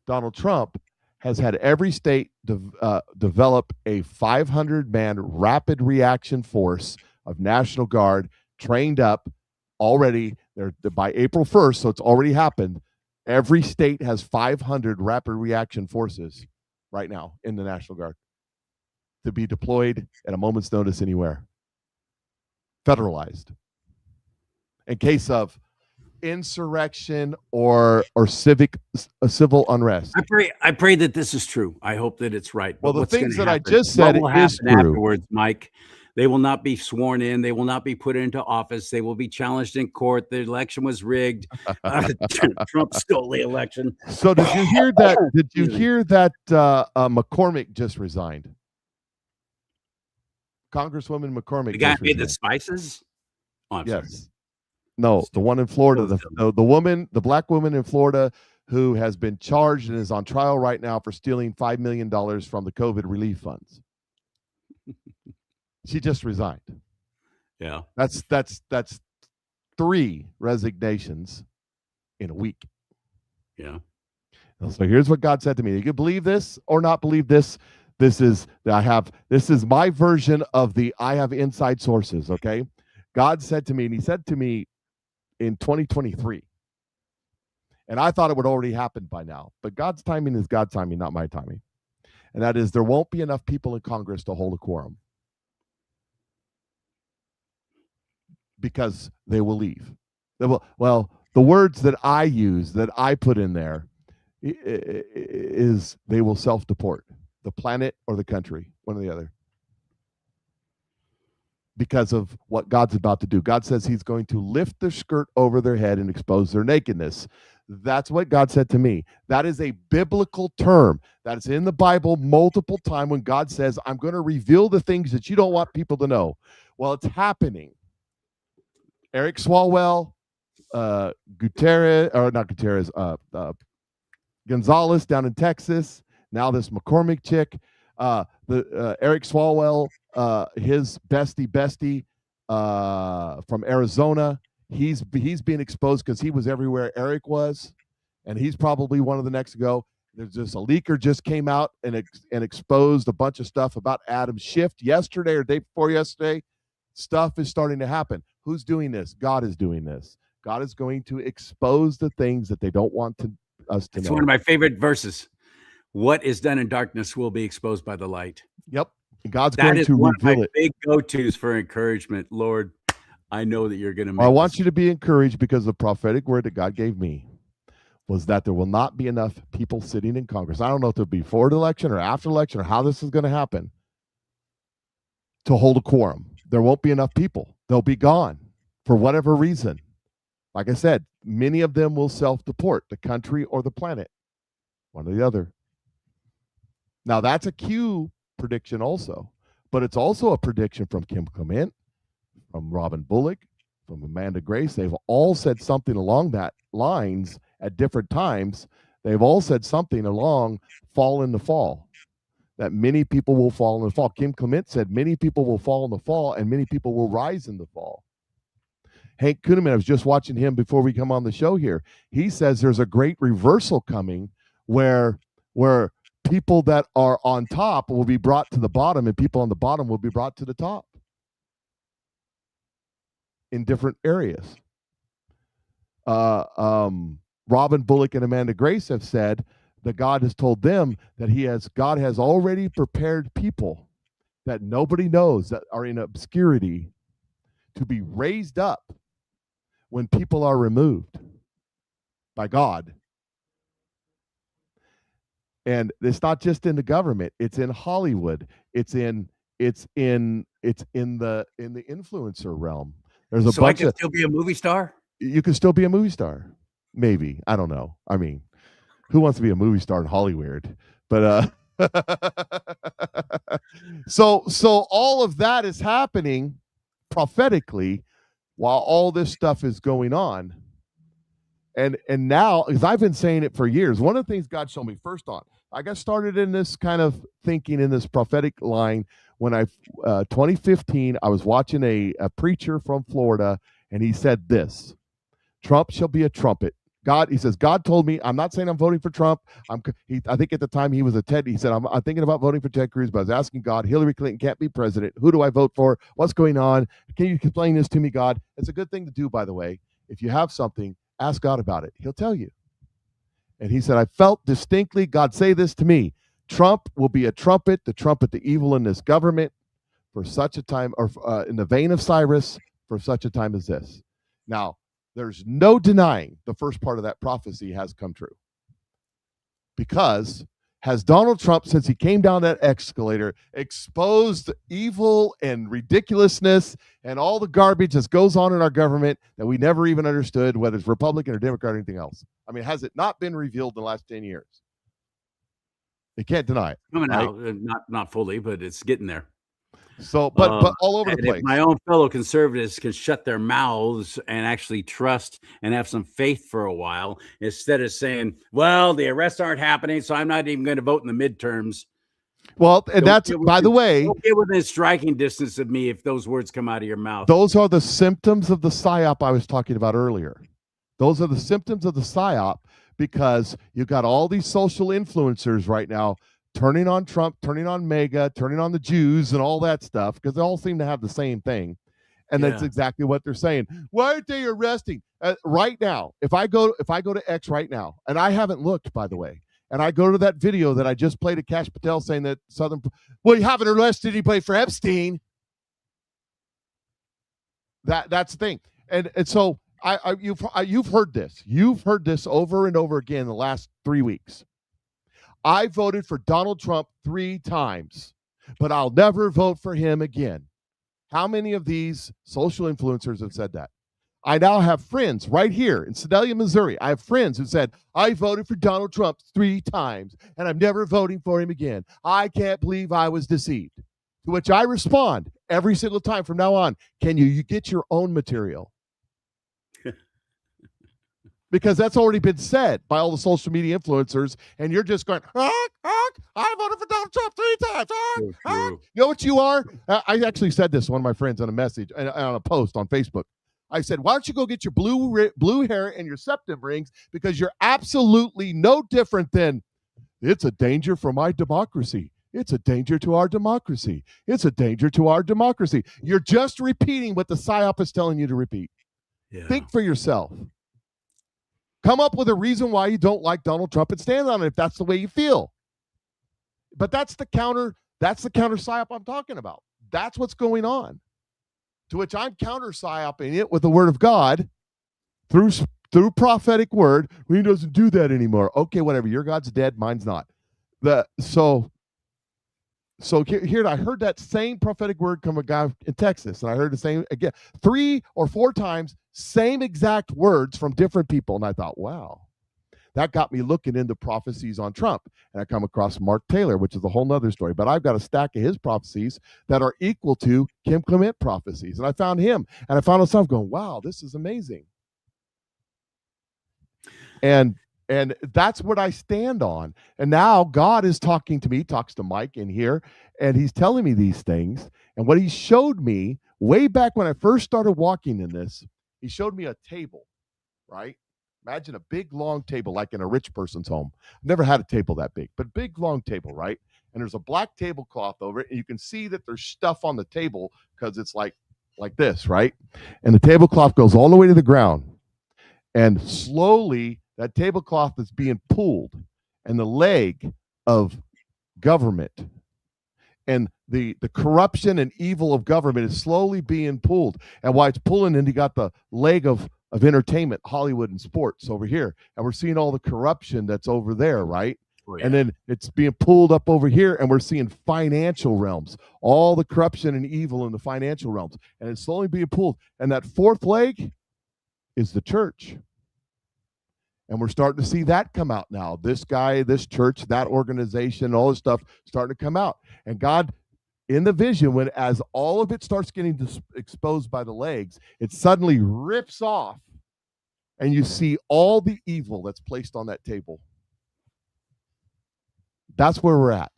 Donald Trump has had every state develop a 500-man rapid reaction force of National Guard trained up already. They're by April 1st, so it's already happened. Every state has 500 rapid reaction forces right now in the National Guard to be deployed at a moment's notice anywhere. Federalized. In case of insurrection or civil unrest. I pray that this is true. I hope that it's right. Well, but the things that happen? I just said is true. Afterwards, Mike, they will not be sworn in. They will not be put into office. They will be challenged in court. The election was rigged. Trump stole the election. So did you hear that? Did you hear that McCormick just resigned? Congresswoman McCormick. The guy made the spices? Oh, I'm yes. sorry. No, the one in Florida, the black woman in Florida who has been charged and is on trial right now for stealing $5 million from the COVID relief funds. She just resigned. Yeah. That's 3 resignations in a week. Yeah. So here's what God said to me. You can believe this or not believe this. This is my version of I have inside sources, okay? God said to me, and he said to me in 2023, and I thought it would already happen by now, but God's timing is God's timing, not my timing. And that is, there won't be enough people in Congress to hold a quorum because they will leave. Well, the words that I use, that I put in there, is they will self-deport, the planet or the country, one or the other. because of what God's about to do. God says he's going to lift their skirt over their head and expose their nakedness. That's what God said to me. That is a biblical term that is in the Bible multiple times when God says, I'm going to reveal the things that you don't want people to know. Well, it's happening. Eric Swalwell, Gonzalez down in Texas. Now this McCormick chick, Eric Swalwell, his bestie from Arizona. He's being exposed because he was everywhere Eric was, and he's probably one of the next to go. There's just a leaker just came out and exposed a bunch of stuff about Adam Schiff yesterday or day before yesterday. Stuff is starting to happen. Who's doing this? God is doing this. God is going to expose the things that they don't want us to know. It's one of my favorite verses. What is done in darkness will be exposed by the light. Yep. God's That going is to one of my reveal it. big go-tos for encouragement. Lord, I know that you're going to make I want you to be encouraged because the prophetic word that God gave me was that there will not be enough people sitting in Congress. I don't know if it'll be before the election or after election or how this is going to happen to hold a quorum. There won't be enough people. They'll be gone for whatever reason. Like I said, many of them will self-deport the country or the planet, one or the other. Now, that's a Q prediction also, but it's also a prediction from Kim Clement, from Robin Bullock, from Amanda Grace. They've all said something along that lines at different times. They've all said something along fall in the fall, that many people will fall in the fall. Kim Clement said many people will fall in the fall and many people will rise in the fall. Hank Kuhneman, I was just watching him before we come on the show here. He says there's a great reversal coming where people that are on top will be brought to the bottom and people on the bottom will be brought to the top in different areas. Robin Bullock and Amanda Grace have said that God has told them that God has already prepared people that nobody knows, that are in obscurity, to be raised up when people are removed by God. And it's not just in the government, it's in Hollywood, it's in the influencer realm. There's a so I bunch can of still be a movie star? You can still be a movie star. Maybe. I don't know. I mean, who wants to be a movie star in Hollywood? But so all of that is happening prophetically while all this stuff is going on. And now, because I've been saying it for years, one of the things God showed me first on, I got started in this kind of thinking in this prophetic line when 2015, I was watching a preacher from Florida, and he said this: Trump shall be a trumpet. He says, God told me, I'm not saying I'm voting for Trump. I think at the time he was he said, I'm thinking about voting for Ted Cruz, but I was asking God, Hillary Clinton can't be president. Who do I vote for? What's going on? Can you explain this to me, God? It's a good thing to do, by the way. If you have something, ask God about it. He'll tell you. And he said, I felt distinctly God say this to me: Trump will be a trumpet, the evil in this government for such a time, or in the vein of Cyrus, for such a time as this. Now, there's no denying the first part of that prophecy has come true. Because has Donald Trump, since he came down that escalator, exposed evil and ridiculousness and all the garbage that goes on in our government that we never even understood, whether it's Republican or Democrat or anything else? I mean, has it not been revealed in the last 10 years? They can't deny it. Coming right? out, not fully, but it's getting there. So, but all over the and place. If my own fellow conservatives can shut their mouths and actually trust and have some faith for a while, instead of saying, well, the arrests aren't happening, so I'm not even going to vote in the midterms. Well, and that's, by the way, don't get within striking distance of me if those words come out of your mouth. Those are the symptoms of the psyop I was talking about earlier. Those are the symptoms of the psyop, because you've got all these social influencers right now turning on Trump, turning on MAGA, turning on the Jews and all that stuff, because they all seem to have the same thing. And that's exactly what they're saying. Why aren't they arresting? Right now, if I go to X right now, and I haven't looked, by the way, and I go to that video that I just played of Kash Patel saying that well, you haven't arrested anybody for Epstein. That's the thing. And so you've heard this. You've heard this over and over again in the last 3 weeks. I voted for Donald Trump 3 times, but I'll never vote for him again. How many of these social influencers have said that? I now have friends right here in Sedalia, Missouri. I have friends who said, I voted for Donald Trump 3 times and I'm never voting for him again. I can't believe I was deceived. To which I respond every single time from now on, can you get your own material? Because that's already been said by all the social media influencers, and you're just going, I voted for Donald Trump 3 times. You know what you are? I actually said this to one of my friends on a message, on a post on Facebook. I said, why don't you go get your blue hair and your septum rings, because you're absolutely no different than, it's a danger for my democracy. It's a danger to our democracy. It's a danger to our democracy. You're just repeating what the PSYOP is telling you to repeat. Yeah. Think for yourself. Come up with a reason why you don't like Donald Trump and stand on it if that's the way you feel. But that's the counter PSYOP I'm talking about. That's what's going on. To which I'm counter PSYOPing it with the word of God through prophetic word. He doesn't do that anymore. Okay, whatever. Your God's dead, mine's not. So here I heard that same prophetic word come a guy in Texas, and I heard the same again 3 or 4 times, same exact words from different people, and I thought, wow, that got me looking into prophecies on Trump, and I come across Mark Taylor, which is a whole nother story. But I've got a stack of his prophecies that are equal to Kim Clement prophecies, and I found him, and I found myself going, wow, this is amazing, and that's what I stand on. And now God is talking to me, talks to Mike in here, and he's telling me these things. And what he showed me way back when I first started walking in this, he showed me a table, right? Imagine a big, long table like in a rich person's home. I've never had a table that big, but big, long table, right? And there's a black tablecloth over it, and you can see that there's stuff on the table because it's like this, right? And the tablecloth goes all the way to the ground. And slowly, that tablecloth is being pulled, and the leg of government and the corruption and evil of government is slowly being pulled. And while it's pulling, and you got the leg of entertainment, Hollywood and sports over here. And we're seeing all the corruption that's over there, right? Oh, yeah. And then it's being pulled up over here, and we're seeing financial realms, all the corruption and evil in the financial realms. And it's slowly being pulled. And that 4th leg is the church. And we're starting to see that come out now. This guy, this church, that organization, all this stuff starting to come out. And God, in the vision, as all of it starts getting exposed by the legs, it suddenly rips off, and you see all the evil that's placed on that table. That's where we're at.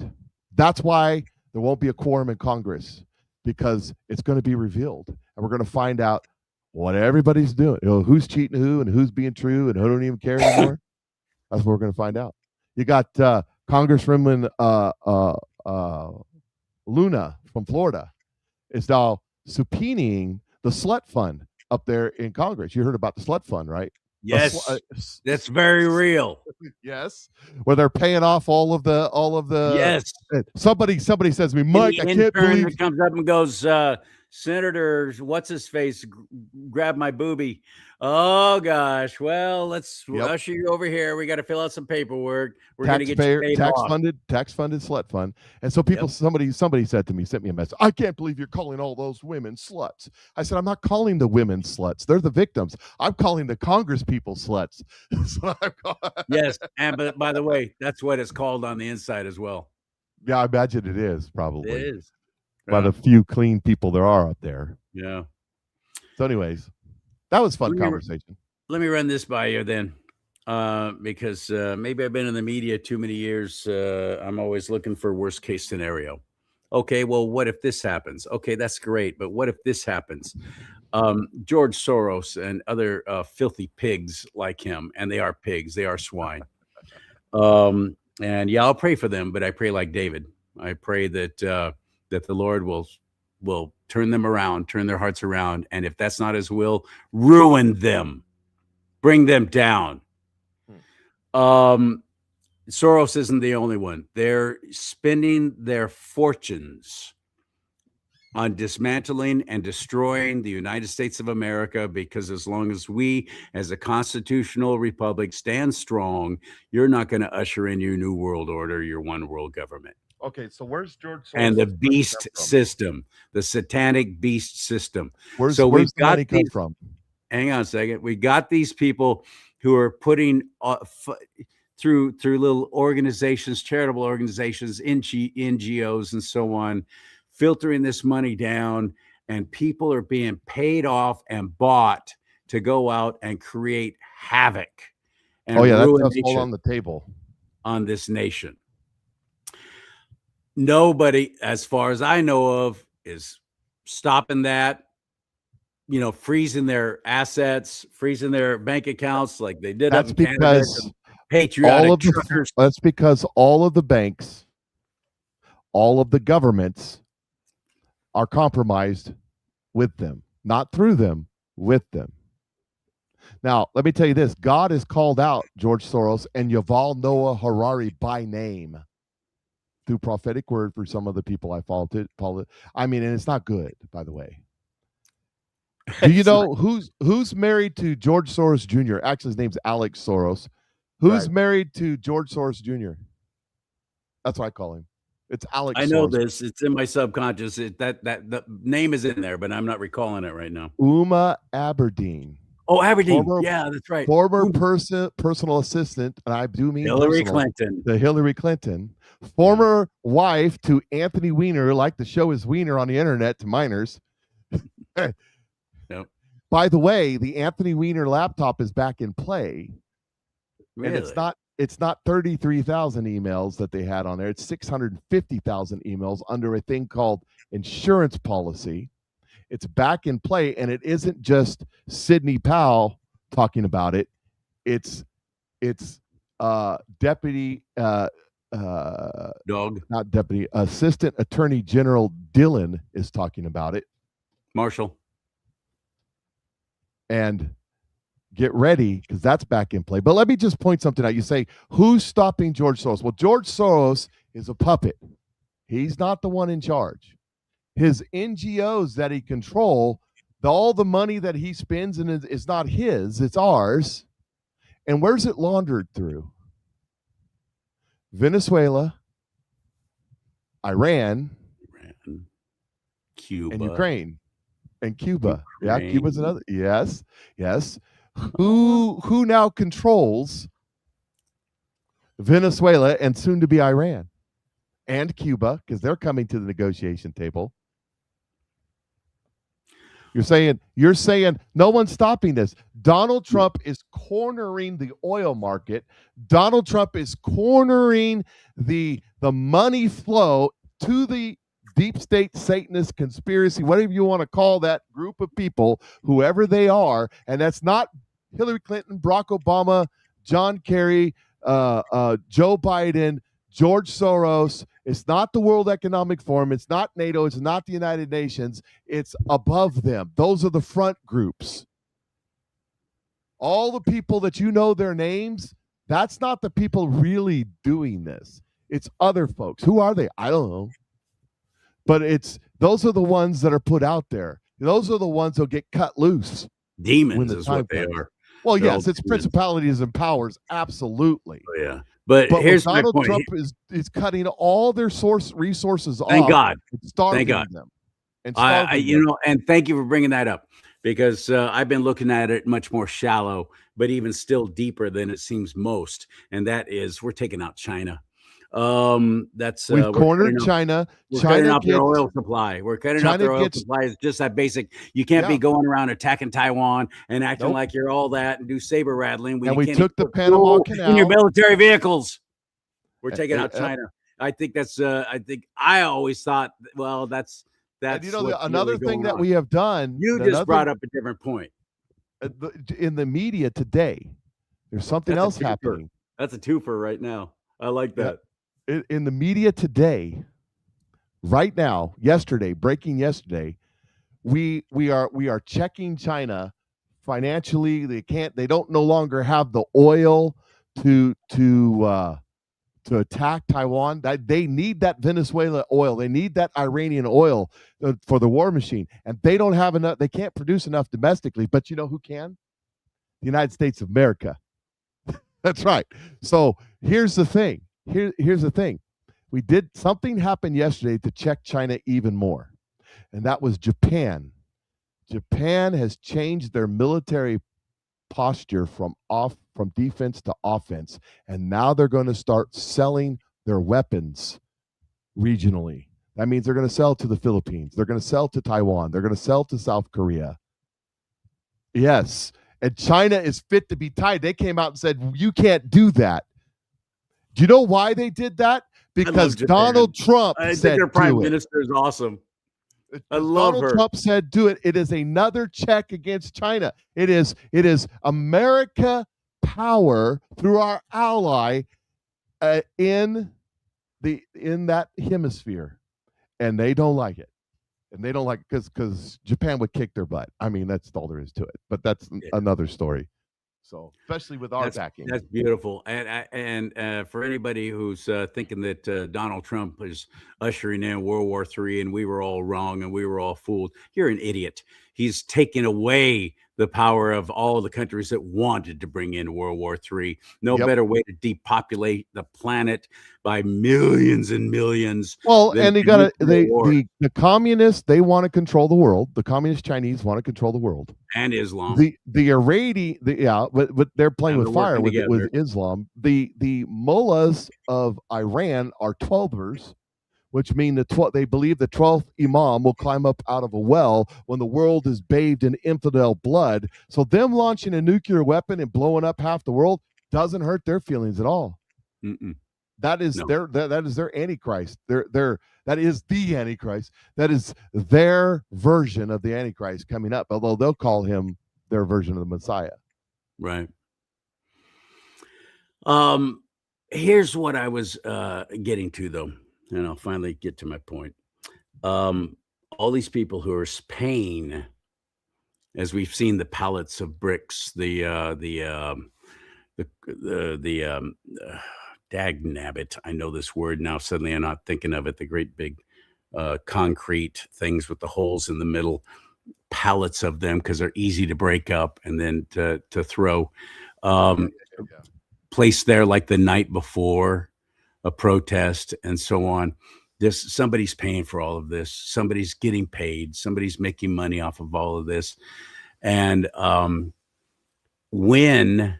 That's why there won't be a quorum in Congress, because it's going to be revealed, and we're going to find out what everybody's doing, who's cheating who, and who's being true, and who don't even care anymore. That's what we're going to find out. You got Congresswoman Luna from Florida is now subpoenaing the slut fund up there in Congress. You heard about the slut fund, right? Yes, that's very real. Yes, where they're paying off all of the. Yes. Somebody says to me, Mike, I can't believe it comes up and goes. Senator, what's his face? Grab my boobie. Oh gosh. Well, let's usher you over here. We got to fill out some paperwork. We're going to get you paid off. Tax funded slut fund. And so people, somebody said to me, sent me a message. I can't believe you're calling all those women sluts. I said, I'm not calling the women sluts. They're the victims. I'm calling the Congress people sluts. Yes, and but by the way, that's what it's called on the inside as well. Yeah, I imagine it is probably. It is. By the few clean people there are out there. Yeah. So anyways, that was fun conversation. Let me run this by you then, because maybe I've been in the media too many years. I'm always looking for worst case scenario. Okay, well, what if this happens? Okay, that's great. But what if this happens? George Soros and other filthy pigs like him, and they are pigs, they are swine. And yeah, I'll pray for them, but I pray like David. I pray that that the Lord will turn them around, turn their hearts around. And if that's not his will, ruin them, bring them down. Soros isn't the only one. They're spending their fortunes on dismantling and destroying the United States of America, because as long as we, as a constitutional republic, stand strong, you're not going to usher in your new world order, your one world government. Okay, so where's George Soros? And the beast system, the satanic beast system. Where's so we've the got money come these, from? hang on a second. We got these people who are putting through little organizations, charitable organizations, NGOs, and so on, filtering this money down, and people are being paid off and bought to go out and create havoc and That's all ruination on the table on this nation. Nobody, as far as I know of, is stopping that, freezing their assets, freezing their bank accounts like they did up in Canada. Patriotic truckers. That's because all of the banks, all of the governments are compromised with them, not through them, with them. Now, let me tell you this. God has called out George Soros and Yuval Noah Harari by name through prophetic word for some of the people I follow. I mean, and it's not good, by the way. Do you know who's married to George Soros Jr.? Actually, his name's Alex Soros. Who's married to George Soros Jr.? That's what I call him. It's Alex. I know Soros. this. It's in my subconscious. That the name is in there, but I'm not recalling it right now. Uma Aberdeen. Oh, Aberdeen. Yeah, that's right. Former personal assistant, and I do mean Hillary Clinton. The Hillary Clinton. Former wife to Anthony Weiner, like to show his wiener on the internet to minors. Yep. By the way, the Anthony Weiner laptop is back in play. Really? And it's not 33,000 emails that they had on there. It's 650,000 emails under a thing called insurance policy. It's back in play, and it isn't just Sidney Powell talking about it. It's deputy not deputy, Assistant Attorney General Dillon is talking about it. Marshall. And get ready, because that's back in play. But let me just point something out. You say, who's stopping George Soros? Well, George Soros is a puppet. He's not the one in charge. His NGOs that he controls, all the money that he spends and is not his, it's ours. And where's it laundered through? Venezuela, Iran, Cuba, and Ukraine. And Cuba. Yeah, Cuba's another. Yes. Who now controls Venezuela and soon to be Iran and Cuba, because they're coming to the negotiation table. You're saying no one's stopping this. Donald Trump is cornering the oil market. Donald Trump is cornering the money flow to the deep state Satanist conspiracy, whatever you want to call that group of people, whoever they are. And that's not Hillary Clinton, Barack Obama, John Kerry, Joe Biden, George Soros. It's not the World Economic Forum. It's not NATO. It's not the United Nations. It's above them. Those are the front groups. All the people that you know their names, that's not the people really doing this. It's other folks. Who are they? I don't know. But those are the ones that are put out there. Those are the ones that'll get cut loose. Demons is what they are. Well, yes, it's principalities and powers, absolutely. Oh, yeah. But here's my Donald point. Trump is cutting all their resources off. Thank God. Starving them. And starving them. And thank you for bringing that up, because I've been looking at it much more shallow, but even still deeper than it seems most. And that is, we're taking out China. We've cornered China. We're cutting off their oil supply. We're cutting off their oil supply. It's just that basic. You can't be going around attacking Taiwan and acting like you're all that and do saber rattling. And we took the Panama Canal in your military vehicles. We're taking out China. I think that's. I always thought, well, that's. And another thing that we have done. You just brought up a different point. In the media today, there's something else happening. That's a twofer right now. I like that. In the media today, right now, breaking yesterday, we are checking China financially. They don't no longer have the oil to attack Taiwan. That they need that Venezuela oil. They need that Iranian oil for the war machine, and they don't have enough. They can't produce enough domestically. But you know who can? The United States of America. That's right. So here's the thing. Here's the thing. something happened yesterday to check China even more, and that was Japan. Japan has changed their military posture from defense to offense, and now they're going to start selling their weapons regionally. That means they're going to sell to the Philippines, they're going to sell to Taiwan, they're going to sell to South Korea. Yes, and China is fit to be tied. They came out and said, you can't do that. Do you know why they did that? Because Donald Trump I said, think their prime do it. minister is awesome. I love Donald her. Trump said, do it. It is another check against China. It is America power through our ally in that hemisphere, and they don't like it. And they don't like it because Japan would kick their butt. I mean, that's all there is to it. But that's another story. So, especially with our backing. That's beautiful. And for anybody who's thinking that Donald Trump is ushering in World War III and we were all wrong and we were all fooled, you're an idiot. He's taking away the power of all the countries that wanted to bring in World War III. No better way to depopulate the planet by millions and millions. Well, and the communists, they want to control the world. The communist Chinese want to control the world. And Islam. The Iranian, but they're playing with fire with Islam. The mullahs of Iran are 12ers, which mean they believe the 12th imam will climb up out of a well when the world is bathed in infidel blood. So them launching a nuclear weapon and blowing up half the world doesn't hurt their feelings at all. Mm-mm. That is their Antichrist. That is the Antichrist. That is their version of the Antichrist coming up, although they'll call him their version of the Messiah. Right. Here's what I was getting to, though, and I'll finally get to my point. All these people who are paying, as we've seen the pallets of bricks, dag nabbit. I know this word now. Suddenly I'm not thinking of it. The great big concrete things with the holes in the middle, pallets of them because they're easy to break up and then to throw. Placed there like the night before a protest and so on. Somebody's paying for all of this. Somebody's getting paid. Somebody's making money off of all of this. And when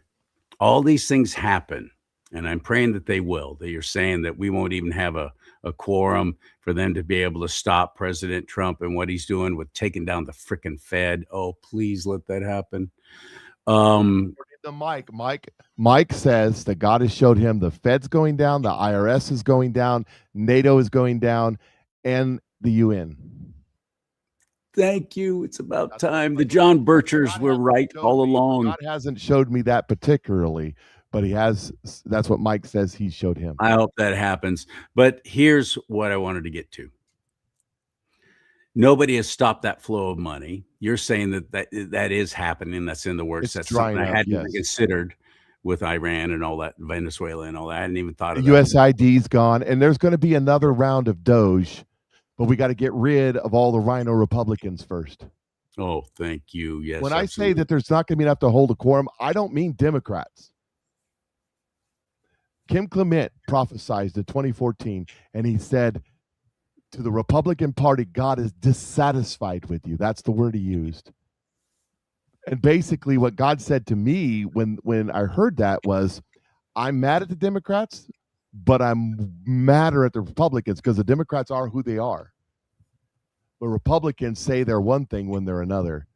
all these things happen, and I'm praying that they will, that you're saying that we won't even have a quorum for them to be able to stop President Trump and what he's doing with taking down the frickin' Fed. Oh, please let that happen. Mike says that God has showed him the Fed's going down, the IRS is going down, NATO is going down, and the UN. Thank you. It's about time. The John Birchers were right all along. God hasn't showed me that particularly, but he has. That's what Mike says he showed him. I hope that happens. But here's what I wanted to get to. Nobody has stopped that flow of money. You're saying that is happening. That's in the works. That's something I hadn't considered with Iran and all that, Venezuela and all that. I hadn't even thought of that. USID's gone, and there's going to be another round of Doge, but we got to get rid of all the Rhino Republicans first. Oh, thank you. Yes. When I say that there's not going to be enough to hold a quorum, I don't mean Democrats. Kim Clement prophesied in 2014, and he said to the Republican Party, God is dissatisfied with you. That's the word he used. And basically what God said to me when I heard that was, I'm mad at the Democrats, but I'm madder at the Republicans because the Democrats are who they are. But Republicans say they're one thing when they're another.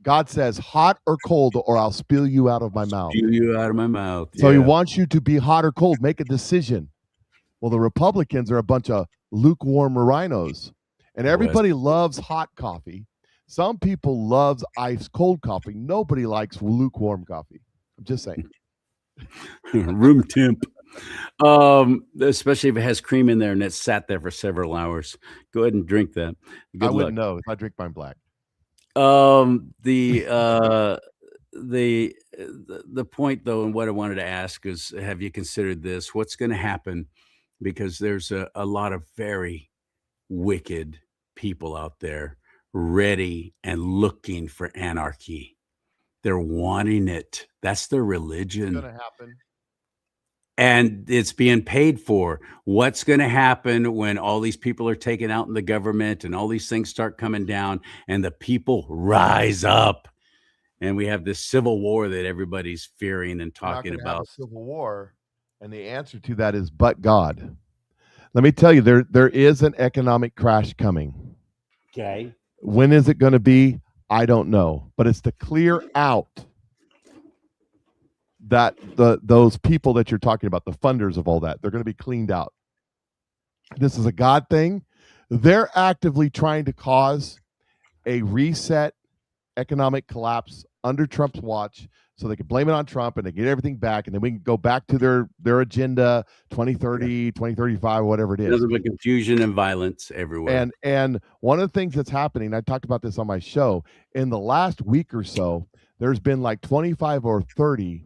God says, hot or cold, or I'll spill you out of my mouth. Spew you out of my mouth. So he wants you to be hot or cold. Make a decision. Well, the Republicans are a bunch of lukewarm rhinos. And everybody loves hot coffee. Some people love ice cold coffee. Nobody likes lukewarm coffee. I'm just saying. Room temp. Especially if it has cream in there and it's sat there for several hours. Go ahead and drink that. I wouldn't know if I drink mine black. The point though, and what I wanted to ask is, have you considered this? What's going to happen? Because there's a lot of very wicked people out there ready and looking for anarchy. They're wanting it. That's their religion. It's going to happen. and it's being paid for. What's going to happen when all these people are taken out in the government and all these things start coming down and the people rise up? And we have this civil war that everybody's fearing and We're not talking going to have a about. civil war, and the answer to that is but God. Let me tell you, there is an economic crash coming. Okay. When is it going to be? I don't know, but it's to clear out that those people that you're talking about, the funders of all that, they're going to be cleaned out. This is a God thing. They're actively trying to cause a reset economic collapse under Trump's watch so they can blame it on Trump and they get everything back, and then we can go back to their agenda 2030, 2035, whatever it is. Nothing but confusion and violence everywhere. And one of the things that's happening, I talked about this on my show, in the last week or so, there's been like 25 or 30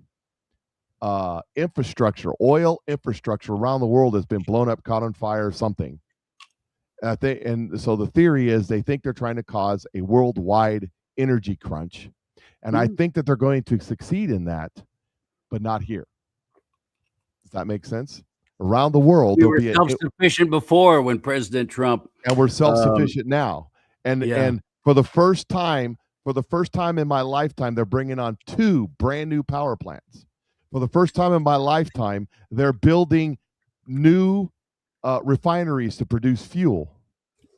infrastructure, oil infrastructure around the world has been blown up, caught on fire, or something. And so the theory is they think they're trying to cause a worldwide energy crunch. And I think that they're going to succeed in that, but not here. Does that make sense? Around the world, We there'll were be self-sufficient before when President Trump, and we're self-sufficient now. And yeah. and for the first time in my lifetime, they're bringing on 2 brand new power plants. For the first time in my lifetime, they're building new refineries to produce fuel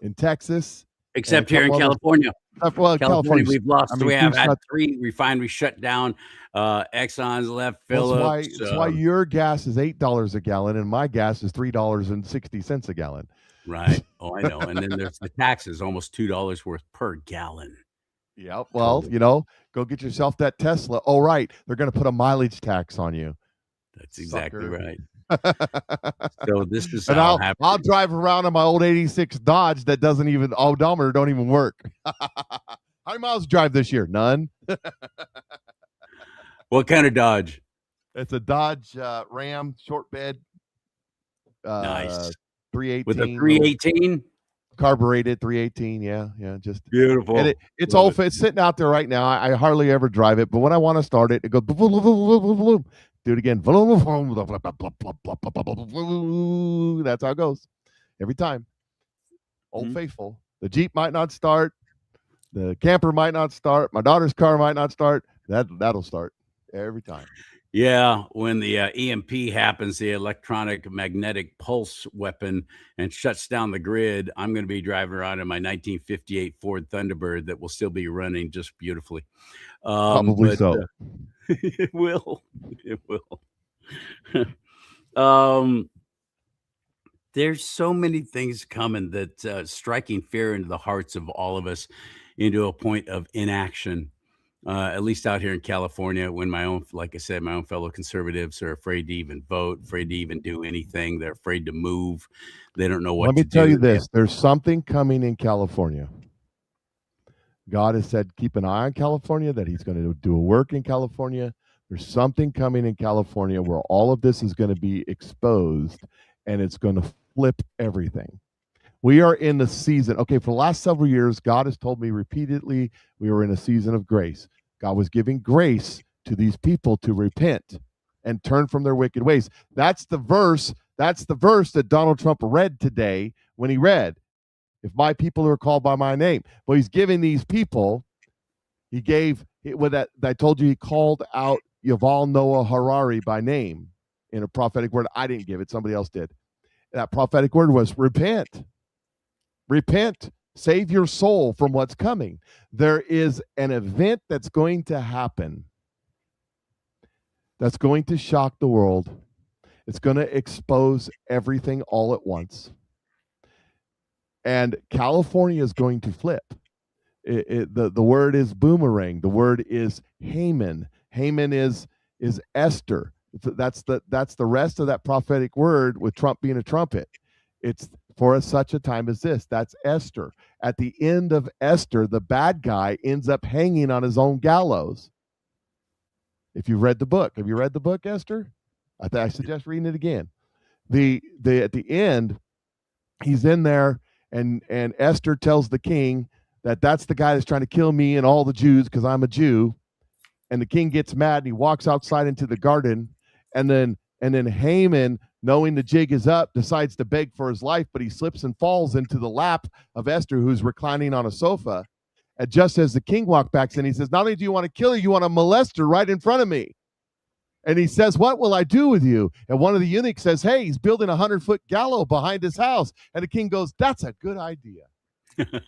in Texas. except here in California. Well, California, we've lost. I mean, we have fuel's had not- 3 refineries shut down. Exxon's left. Phillips. That's why your gas is $8 a gallon and my gas is $3.60 a gallon. Right. Oh, I know. And then there's the taxes, almost $2 worth per gallon. Yeah. Well, go get yourself that Tesla. Oh, right. They're going to put a mileage tax on you. That's exactly Sucker. right. So this is And how I'll drive around in my old 86 Dodge that doesn't even odometer don't even work. How many miles drive this year? None. What kind of Dodge? It's a Dodge Ram short bed. Nice. 318. With a 318? Carbureted 318. Yeah. Just Beautiful. And it's Love it's sitting out there right now. I hardly ever drive it, but when I want to start it, it goes. Do it again. That's how it goes every time. Old Faithful. The Jeep might not start. The camper might not start. My daughter's car might not start. That'll start every time. Yeah, when the EMP happens, the electronic magnetic pulse weapon, and shuts down the grid, I'm going to be driving around in my 1958 Ford Thunderbird that will still be running just beautifully. Probably so. It will. It will. There's so many things coming that striking fear into the hearts of all of us into a point of inaction. At least out here in California, when like I said, my own fellow conservatives are afraid to even vote, afraid to even do anything. They're afraid to move. They don't know what to do. Let me tell you this. There's something coming in California. God has said, keep an eye on California, that he's going to do a work in California. There's something coming in California where all of this is going to be exposed, and it's going to flip everything. We are in the season. Okay, for the last several years, God has told me repeatedly we were in a season of grace. God was giving grace to these people to repent and turn from their wicked ways. That's the verse that Donald Trump read today when he read, if my people are called by my name. Well, he's giving these people, I told you, he called out Yuval Noah Harari by name in a prophetic word. I didn't give it, somebody else did. That prophetic word was repent. Repent, save your soul from what's coming. There is an event that's going to happen that's going to shock the world. It's going to expose everything all at once. And California is going to flip. The word is boomerang. The word is Haman. Haman is Esther. That's the rest of that prophetic word with Trump being a trumpet. It's for such a time as this. That's Esther. At the end of Esther, the bad guy ends up hanging on his own gallows. If you've read the book, have you read the book, Esther? I suggest reading it again. At the end, he's in there, and Esther tells the king that's the guy that's trying to kill me and all the Jews because I'm a Jew. And the king gets mad and he walks outside into the garden, and then And then Haman, knowing the jig is up, decides to beg for his life, but he slips and falls into the lap of Esther, who's reclining on a sofa. And just as the king walked back in, he says, not only do you want to kill her, you want to molest her right in front of me. And he says, what will I do with you? And one of the eunuchs says, hey, he's building a 100-foot gallows behind his house. And the king goes, that's a good idea. The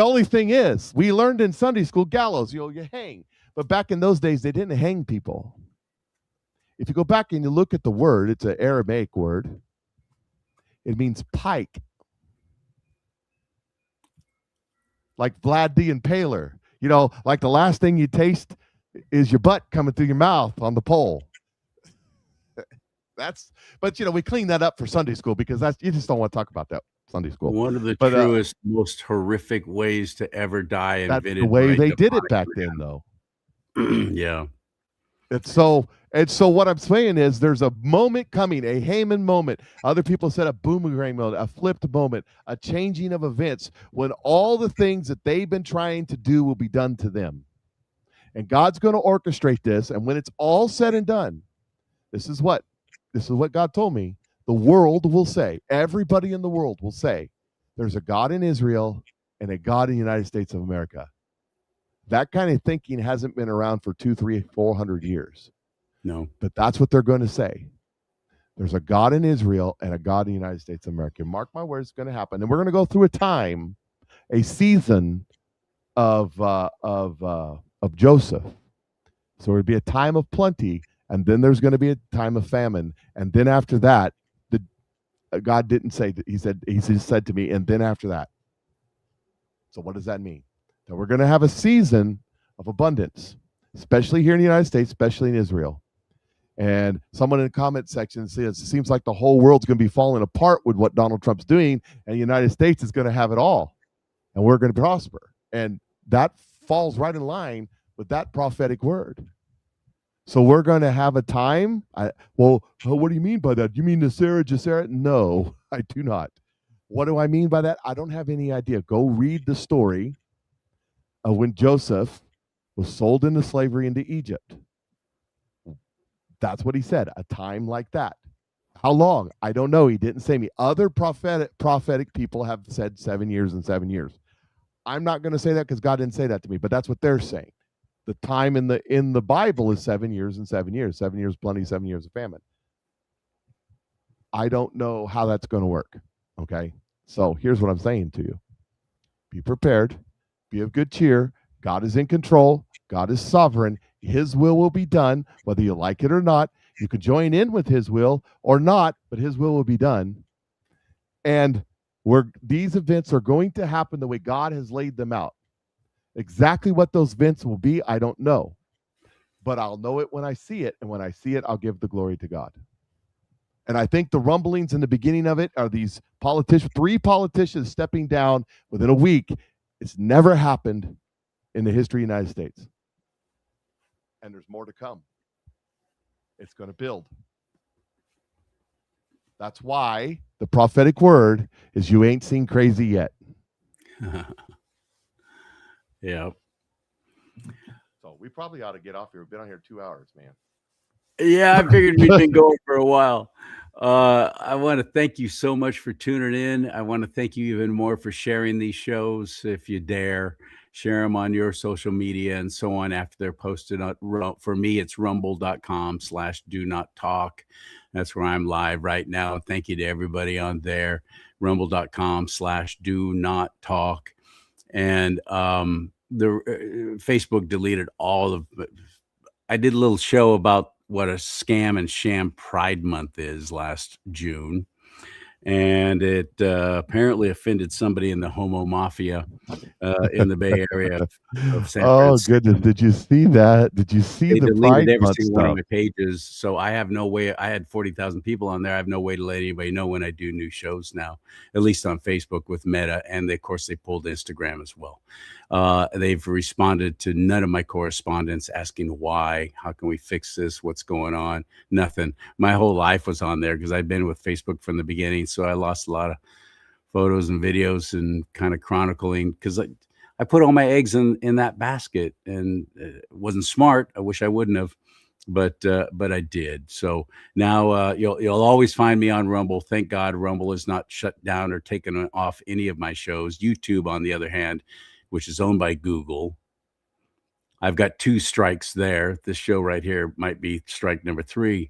only thing is, we learned in Sunday school, gallows, you hang. But back in those days, they didn't hang people. If you go back and you look at the word, it's an Aramaic word. It means pike. Like Vlad the Impaler. Like the last thing you taste is your butt coming through your mouth on the pole. But we clean that up for Sunday school because you just don't want to talk about that Sunday school. One of the truest, most horrific ways to ever die. That's the way they did it back then, though. Yeah. And so what I'm saying is there's a moment coming, a Haman moment. Other people said a boomerang moment, a flipped moment, a changing of events when all the things that they've been trying to do will be done to them. And God's going to orchestrate this. And when it's all said and done, this is what God told me. The world will say, everybody in the world will say, there's a God in Israel and a God in the United States of America. That kind of thinking hasn't been around for 200, 300, 400 years. No. But that's what they're going to say. There's a God in Israel and a God in the United States of America. Mark my words, it's going to happen. And we're going to go through a season of Joseph. So it'd be a time of plenty, and then there's going to be a time of famine. And then after that, God didn't say that. He just said to me, and then after that. So what does that mean? That we're going to have a season of abundance, especially here in the United States, especially in Israel. And someone in the comment section says, it seems like the whole world's going to be falling apart with what Donald Trump's doing, and the United States is going to have it all, and we're going to prosper. And that falls right in line with that prophetic word. So we're going to have a time. What do you mean by that? You mean the Sarah Jessera? No, I do not. What do I mean by that? I don't have any idea. Go read the story of when Joseph was sold into slavery into Egypt. That's what he said, a time like that. How long? I don't know. He didn't say me. Other prophetic people have said 7 years and 7 years. I'm not going to say that because God didn't say that to me, but that's what they're saying. The time in the Bible is 7 years and 7 years. 7 years plenty, 7 years of famine. I don't know how that's going to work. Okay? So here's what I'm saying to you. Be prepared. Be of good cheer. God is in control. God is sovereign. His will be done, whether you like it or not. You can join in with his will or not, but his will be done. And these events are going to happen the way God has laid them out. Exactly what those events will be, I don't know. But I'll know it when I see it. And when I see it, I'll give the glory to God. And I think the rumblings in the beginning of it are these three politicians stepping down within a week. It's never happened in the history of the United States. And there's more to come. It's going to build. That's why the prophetic word is you ain't seen crazy yet. Yeah. So we probably ought to get off here. We've been on here 2 hours, man. Yeah, I figured we've been going for a while. I want to thank you so much for tuning in. I want to thank you even more for sharing these shows. If you dare, share them on your social media and so on after they're posted. For me, it's rumble.com/do-not-talk. That's where I'm live right now. Thank you to everybody on there. Rumble.com/do-not-talk. And Facebook deleted all of it. I did a little show about what a scam and sham Pride Month is last June. And it apparently offended somebody in the homo mafia in the Bay Area of San Francisco. Goodness. Did you see that? Did you see the Pride Month stuff? One of my pages. So I have no way. I had 40,000 people on there. I have no way to let anybody know when I do new shows now, at least on Facebook with Meta. And of course, they pulled Instagram as well. They've responded to none of my correspondence asking why, how can we fix this? What's going on? Nothing. My whole life was on there because I've been with Facebook from the beginning. So I lost a lot of photos and videos and kind of chronicling because I put all my eggs in that basket, and it wasn't smart. I wish I wouldn't have, but I did. So now you'll always find me on Rumble. Thank God Rumble is not shut down or taken off any of my shows. YouTube, on the other hand, which is owned by Google, I've got 2 strikes there. This show right here might be strike number 3.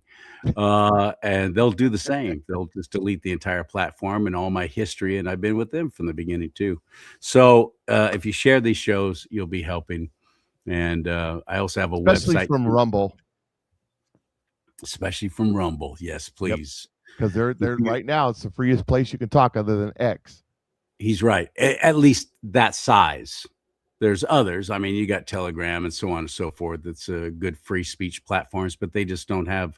And they'll do the same. They'll just delete the entire platform and all my history. And I've been with them from the beginning too. So if you share these shows, you'll be helping. And I also have a Especially website from Rumble. Especially from Rumble. Yes, please. Because they're right now, it's the freest place you can talk other than X. He's right. At least that size. There's others. I mean, you got Telegram and so on and so forth. That's good free speech platforms, but they just don't have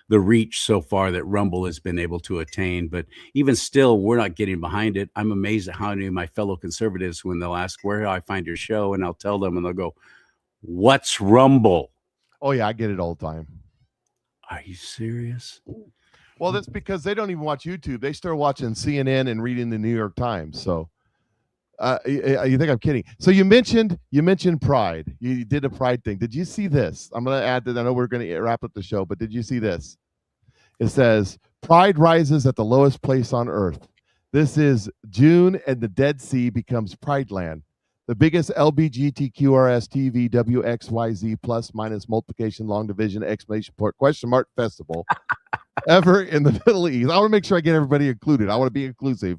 the reach so far that Rumble has been able to attain. But even still, we're not getting behind it. I'm amazed at how many of my fellow conservatives, when they'll ask, where do I find your show? And I'll tell them, and they'll go, what's Rumble? Oh, yeah, I get it all the time. Are you serious? Well, that's because they don't even watch YouTube. They start watching CNN and reading the New York Times. So you think I'm kidding? So you mentioned Pride. You did a Pride thing. Did you see this? I'm going to add that. I know we're going to wrap up the show, but did you see this? It says Pride rises at the lowest place on earth. This is June, and the Dead Sea becomes Pride Land. The biggest LBGTQRS TV WXYZ plus minus multiplication long division exclamation point question mark festival ever in the Middle East. I want to make sure I get everybody included. I want to be inclusive.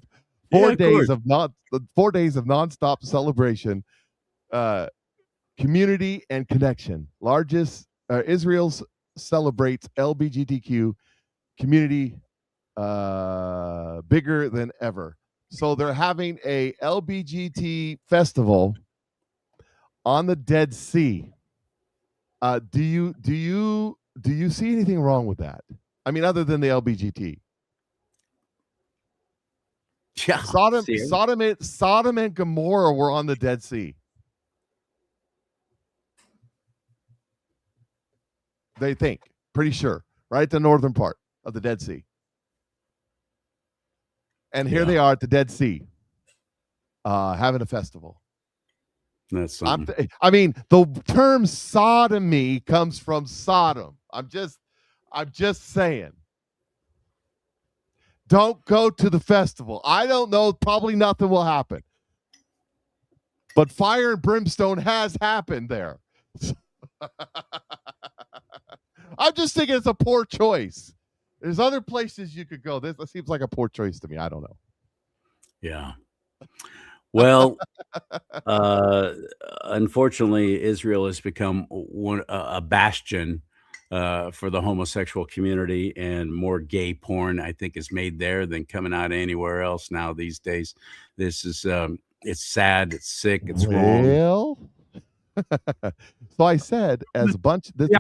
4 days of 4 days of nonstop celebration, community and connection. Largest Israel celebrates LBGTQ community bigger than ever. So they're having a LBGT festival on the Dead Sea. Do you see anything wrong with that? I mean, other than the LBGT. Yeah, Sodom and Gomorrah were on the Dead Sea. They think, pretty sure, right at the northern part of the Dead Sea. And here they are at the Dead Sea, having a festival. That's something. I mean, the term sodomy comes from Sodom. I'm just saying. Don't go to the festival. I don't know. Probably nothing will happen. But fire and brimstone has happened there. I'm just thinking it's a poor choice. There's other places you could go. This seems like a poor choice to me. I don't know. Yeah. Well, unfortunately, Israel has become a bastion for the homosexual community, and more gay porn, I think, is made there than coming out anywhere else now these days. This is it's sad, it's sick, it's wrong. So I said, as a bunch, let me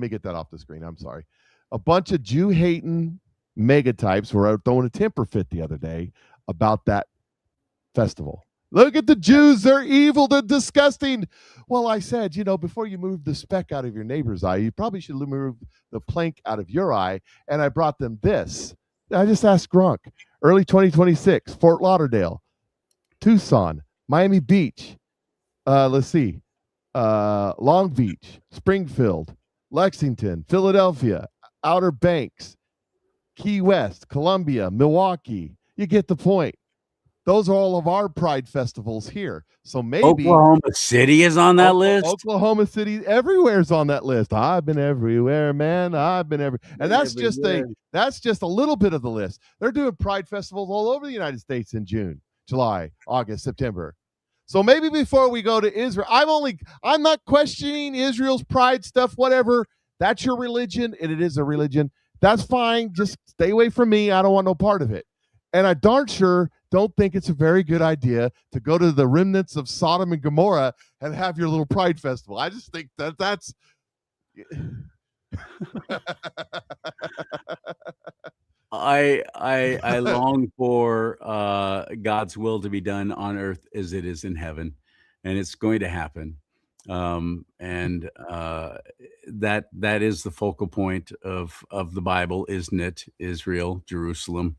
get that off the screen. I'm sorry. A bunch of Jew hating mega types were out throwing a temper fit the other day about that festival. Look at the Jews. They're evil. They're disgusting. Well, I said, before you move the speck out of your neighbor's eye, you probably should move the plank out of your eye. And I brought them this. I just asked Gronk. Early 2026, Fort Lauderdale, Tucson, Miami Beach. Let's see. Long Beach, Springfield, Lexington, Philadelphia, Outer Banks, Key West, Columbia, Milwaukee. You get the point. Those are all of our Pride festivals here. So maybe Oklahoma City is on that list. Oklahoma City, everywhere's on that list. I've been everywhere, man. I've been everywhere. And that's just a little bit of the list. They're doing Pride festivals all over the United States in June, July, August, September. So maybe before we go to Israel, I'm not questioning Israel's pride stuff, whatever. That's your religion, and it is a religion. That's fine. Just stay away from me. I don't want no part of it. And I darn sure don't think it's a very good idea to go to the remnants of Sodom and Gomorrah and have your little pride festival. I just think that's I long for God's will to be done on earth as it is in heaven, and it's going to happen. And that is the focal point of the Bible, isn't it? Israel, Jerusalem.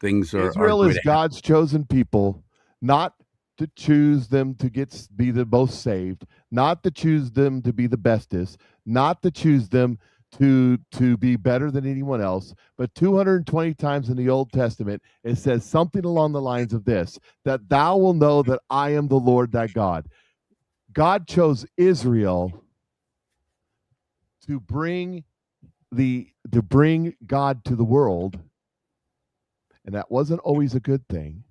Things are Israel is God's chosen people, not to choose them to be the most saved. not to choose them to be the bestest, not to choose them to be better than anyone else, but 220 times in the Old Testament it says something along the lines of this, that thou will know that I am the Lord thy God. God chose Israel to bring God to the world, and that wasn't always a good thing.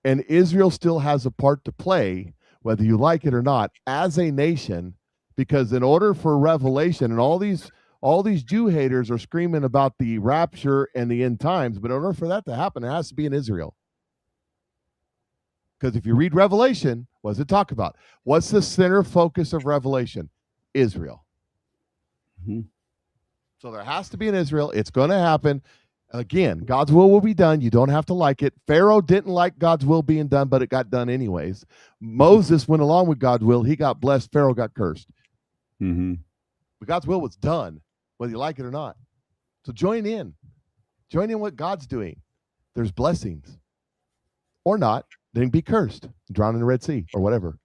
And Israel still has a part to play, whether you like it or not, as a nation, because in order for revelation, and all these Jew haters are screaming about the rapture and the end times, but in order for that to happen, it has to be in Israel. Because if you read Revelation, what does it talk about? What's the center focus of Revelation? Israel. Mm-hmm. So there has to be in Israel. It's going to happen. Again, God's will be done. You don't have to like it. Pharaoh didn't like God's will being done, but it got done anyways. Moses went along with God's will. He got blessed. Pharaoh got cursed. Mm-hmm. But God's will was done, whether you like it or not. So join in. Join in what God's doing. There's blessings. Or not. Then be cursed. Drown in the Red Sea or whatever.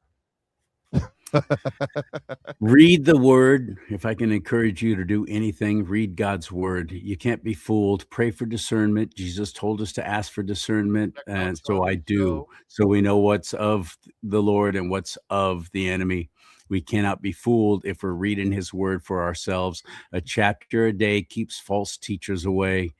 Read the word. If I can encourage you to do anything, read God's word. You can't be fooled. Pray for discernment. Jesus told us to ask for discernment, and so I do. So we know what's of the Lord and what's of the enemy. We cannot be fooled if we're reading his word for ourselves. A chapter a day keeps false teachers away.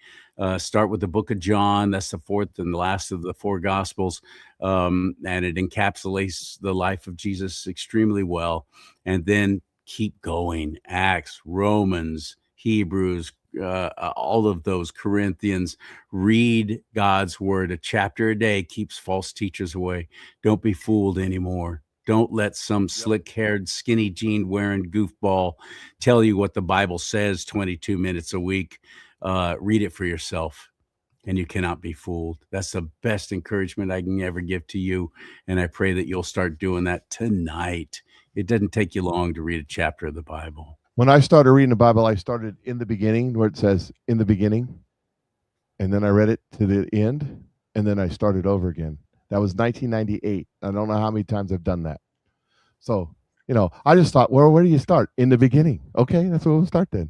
Start with the book of John. That's the fourth and the last of the four gospels. And it encapsulates the life of Jesus extremely well. And then keep going. Acts, Romans, Hebrews, all of those, Corinthians. Read God's word. A chapter a day keeps false teachers away. Don't be fooled anymore. Don't let some slick-haired, skinny jean wearing goofball tell you what the Bible says 22 minutes a week. Read it for yourself, and you cannot be fooled. That's the best encouragement I can ever give to you, and I pray that you'll start doing that tonight. It doesn't take you long to read a chapter of the Bible. When I started reading the Bible, I started in the beginning, where it says in the beginning, and then I read it to the end, and then I started over again. That was 1998. I don't know how many times I've done that. So, I just thought, well, where do you start? In the beginning. Okay, that's where we'll start then.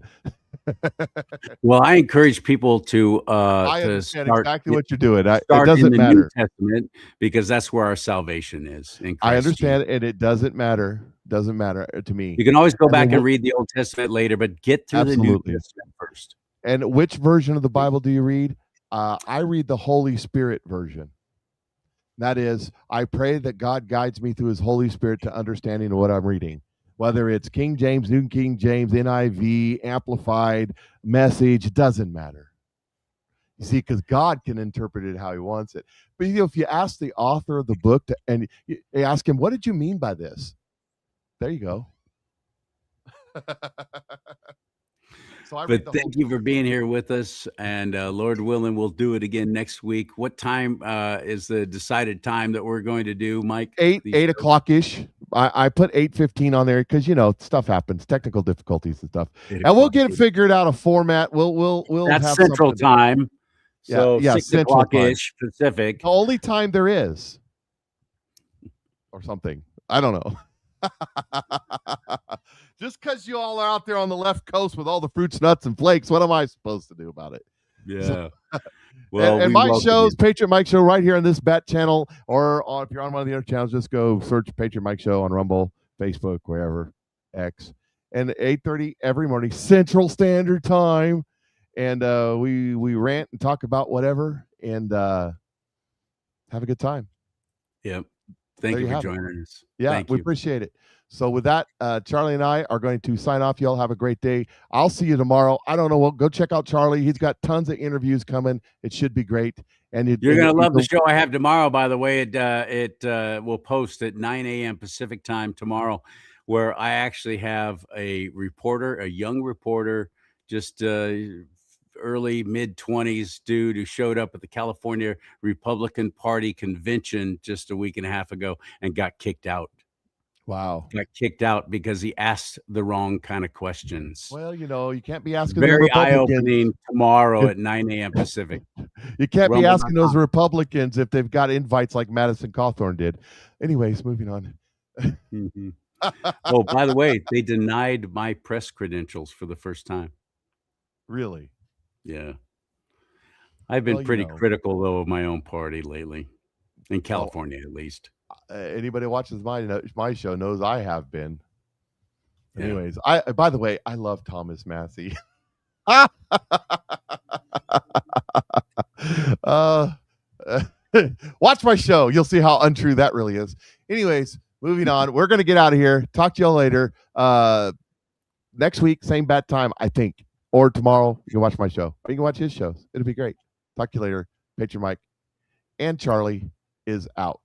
Well, I encourage people to I understand exactly what you're doing. It start doesn't in the matter. New Testament, because that's where our salvation is. In Christ I understand, Jesus. and it doesn't matter. Doesn't matter to me. You can always go And back then and read the Old Testament later, but get through the New Absolutely. Testament first. And which version of the Bible do you read? I read the Holy Spirit version. That is, I pray that God guides me through his Holy Spirit to understanding of what I'm reading. Whether it's King James, New King James, NIV, Amplified, Message, doesn't matter. You see, because God can interpret it how he wants it. But if you ask the author of the book, and you ask him, what did you mean by this? There you go. So But thank you for being here with us, and Lord willing, we'll do it again next week. What time is the decided time that we're going to do, Mike? 8 o'clock-ish. I put 8:15 on there because stuff happens, technical difficulties and stuff, and we'll get it figured out, a format. We'll That's have Central something. Time, so yeah, 6 Central o'clock-ish Pacific. The only time there is, or something. I don't know. Just because you all are out there on the left coast with all the fruits, nuts, and flakes, what am I supposed to do about it? Yeah. Well, and my shows, you. Patriot Mike Show, right here on this Bat channel, or if you're on one of the other channels, just go search Patriot Mike Show on Rumble, Facebook, wherever, X, and 8:30 every morning, Central Standard Time, and we rant and talk about whatever, and have a good time. Yep. Thank you for joining us. Yeah, Thank we you. appreciate it. So with that, CharLee and I are going to sign off. Y'all have a great day. I'll see you tomorrow. I don't know. Well, go check out CharLee. He's got tons of interviews coming. It should be great. And you're going to love the show I have tomorrow, by the way. It will post at 9 a.m. Pacific time tomorrow, where I actually have a reporter, a young reporter, just early mid-20s dude who showed up at the California Republican Party convention just a week and a half ago and got kicked out. Wow. Got kicked out because he asked the wrong kind of questions. Well, you can't be asking very eye-opening tomorrow at 9 a.m. Pacific. You can't be asking those Republicans if they've got invites like Madison Cawthorn did. Anyways, moving on. Mhm. Oh, by the way, they denied my press credentials for the first time. Really? Yeah. I've been Well, you pretty know. critical, though, of my own party lately, in Well, California at least. anybody who watches my show knows I have been. Yeah. Anyways, by the way, I love Thomas Massey. uh, watch my show. You'll see how untrue that really is. Anyways, moving on. We're going to get out of here. Talk to y'all later. Next week, same bat time, I think. Or tomorrow, you can watch my show. Or you can watch his shows. It'll be great. Talk to you later. Patriot Mike and CharLee is out.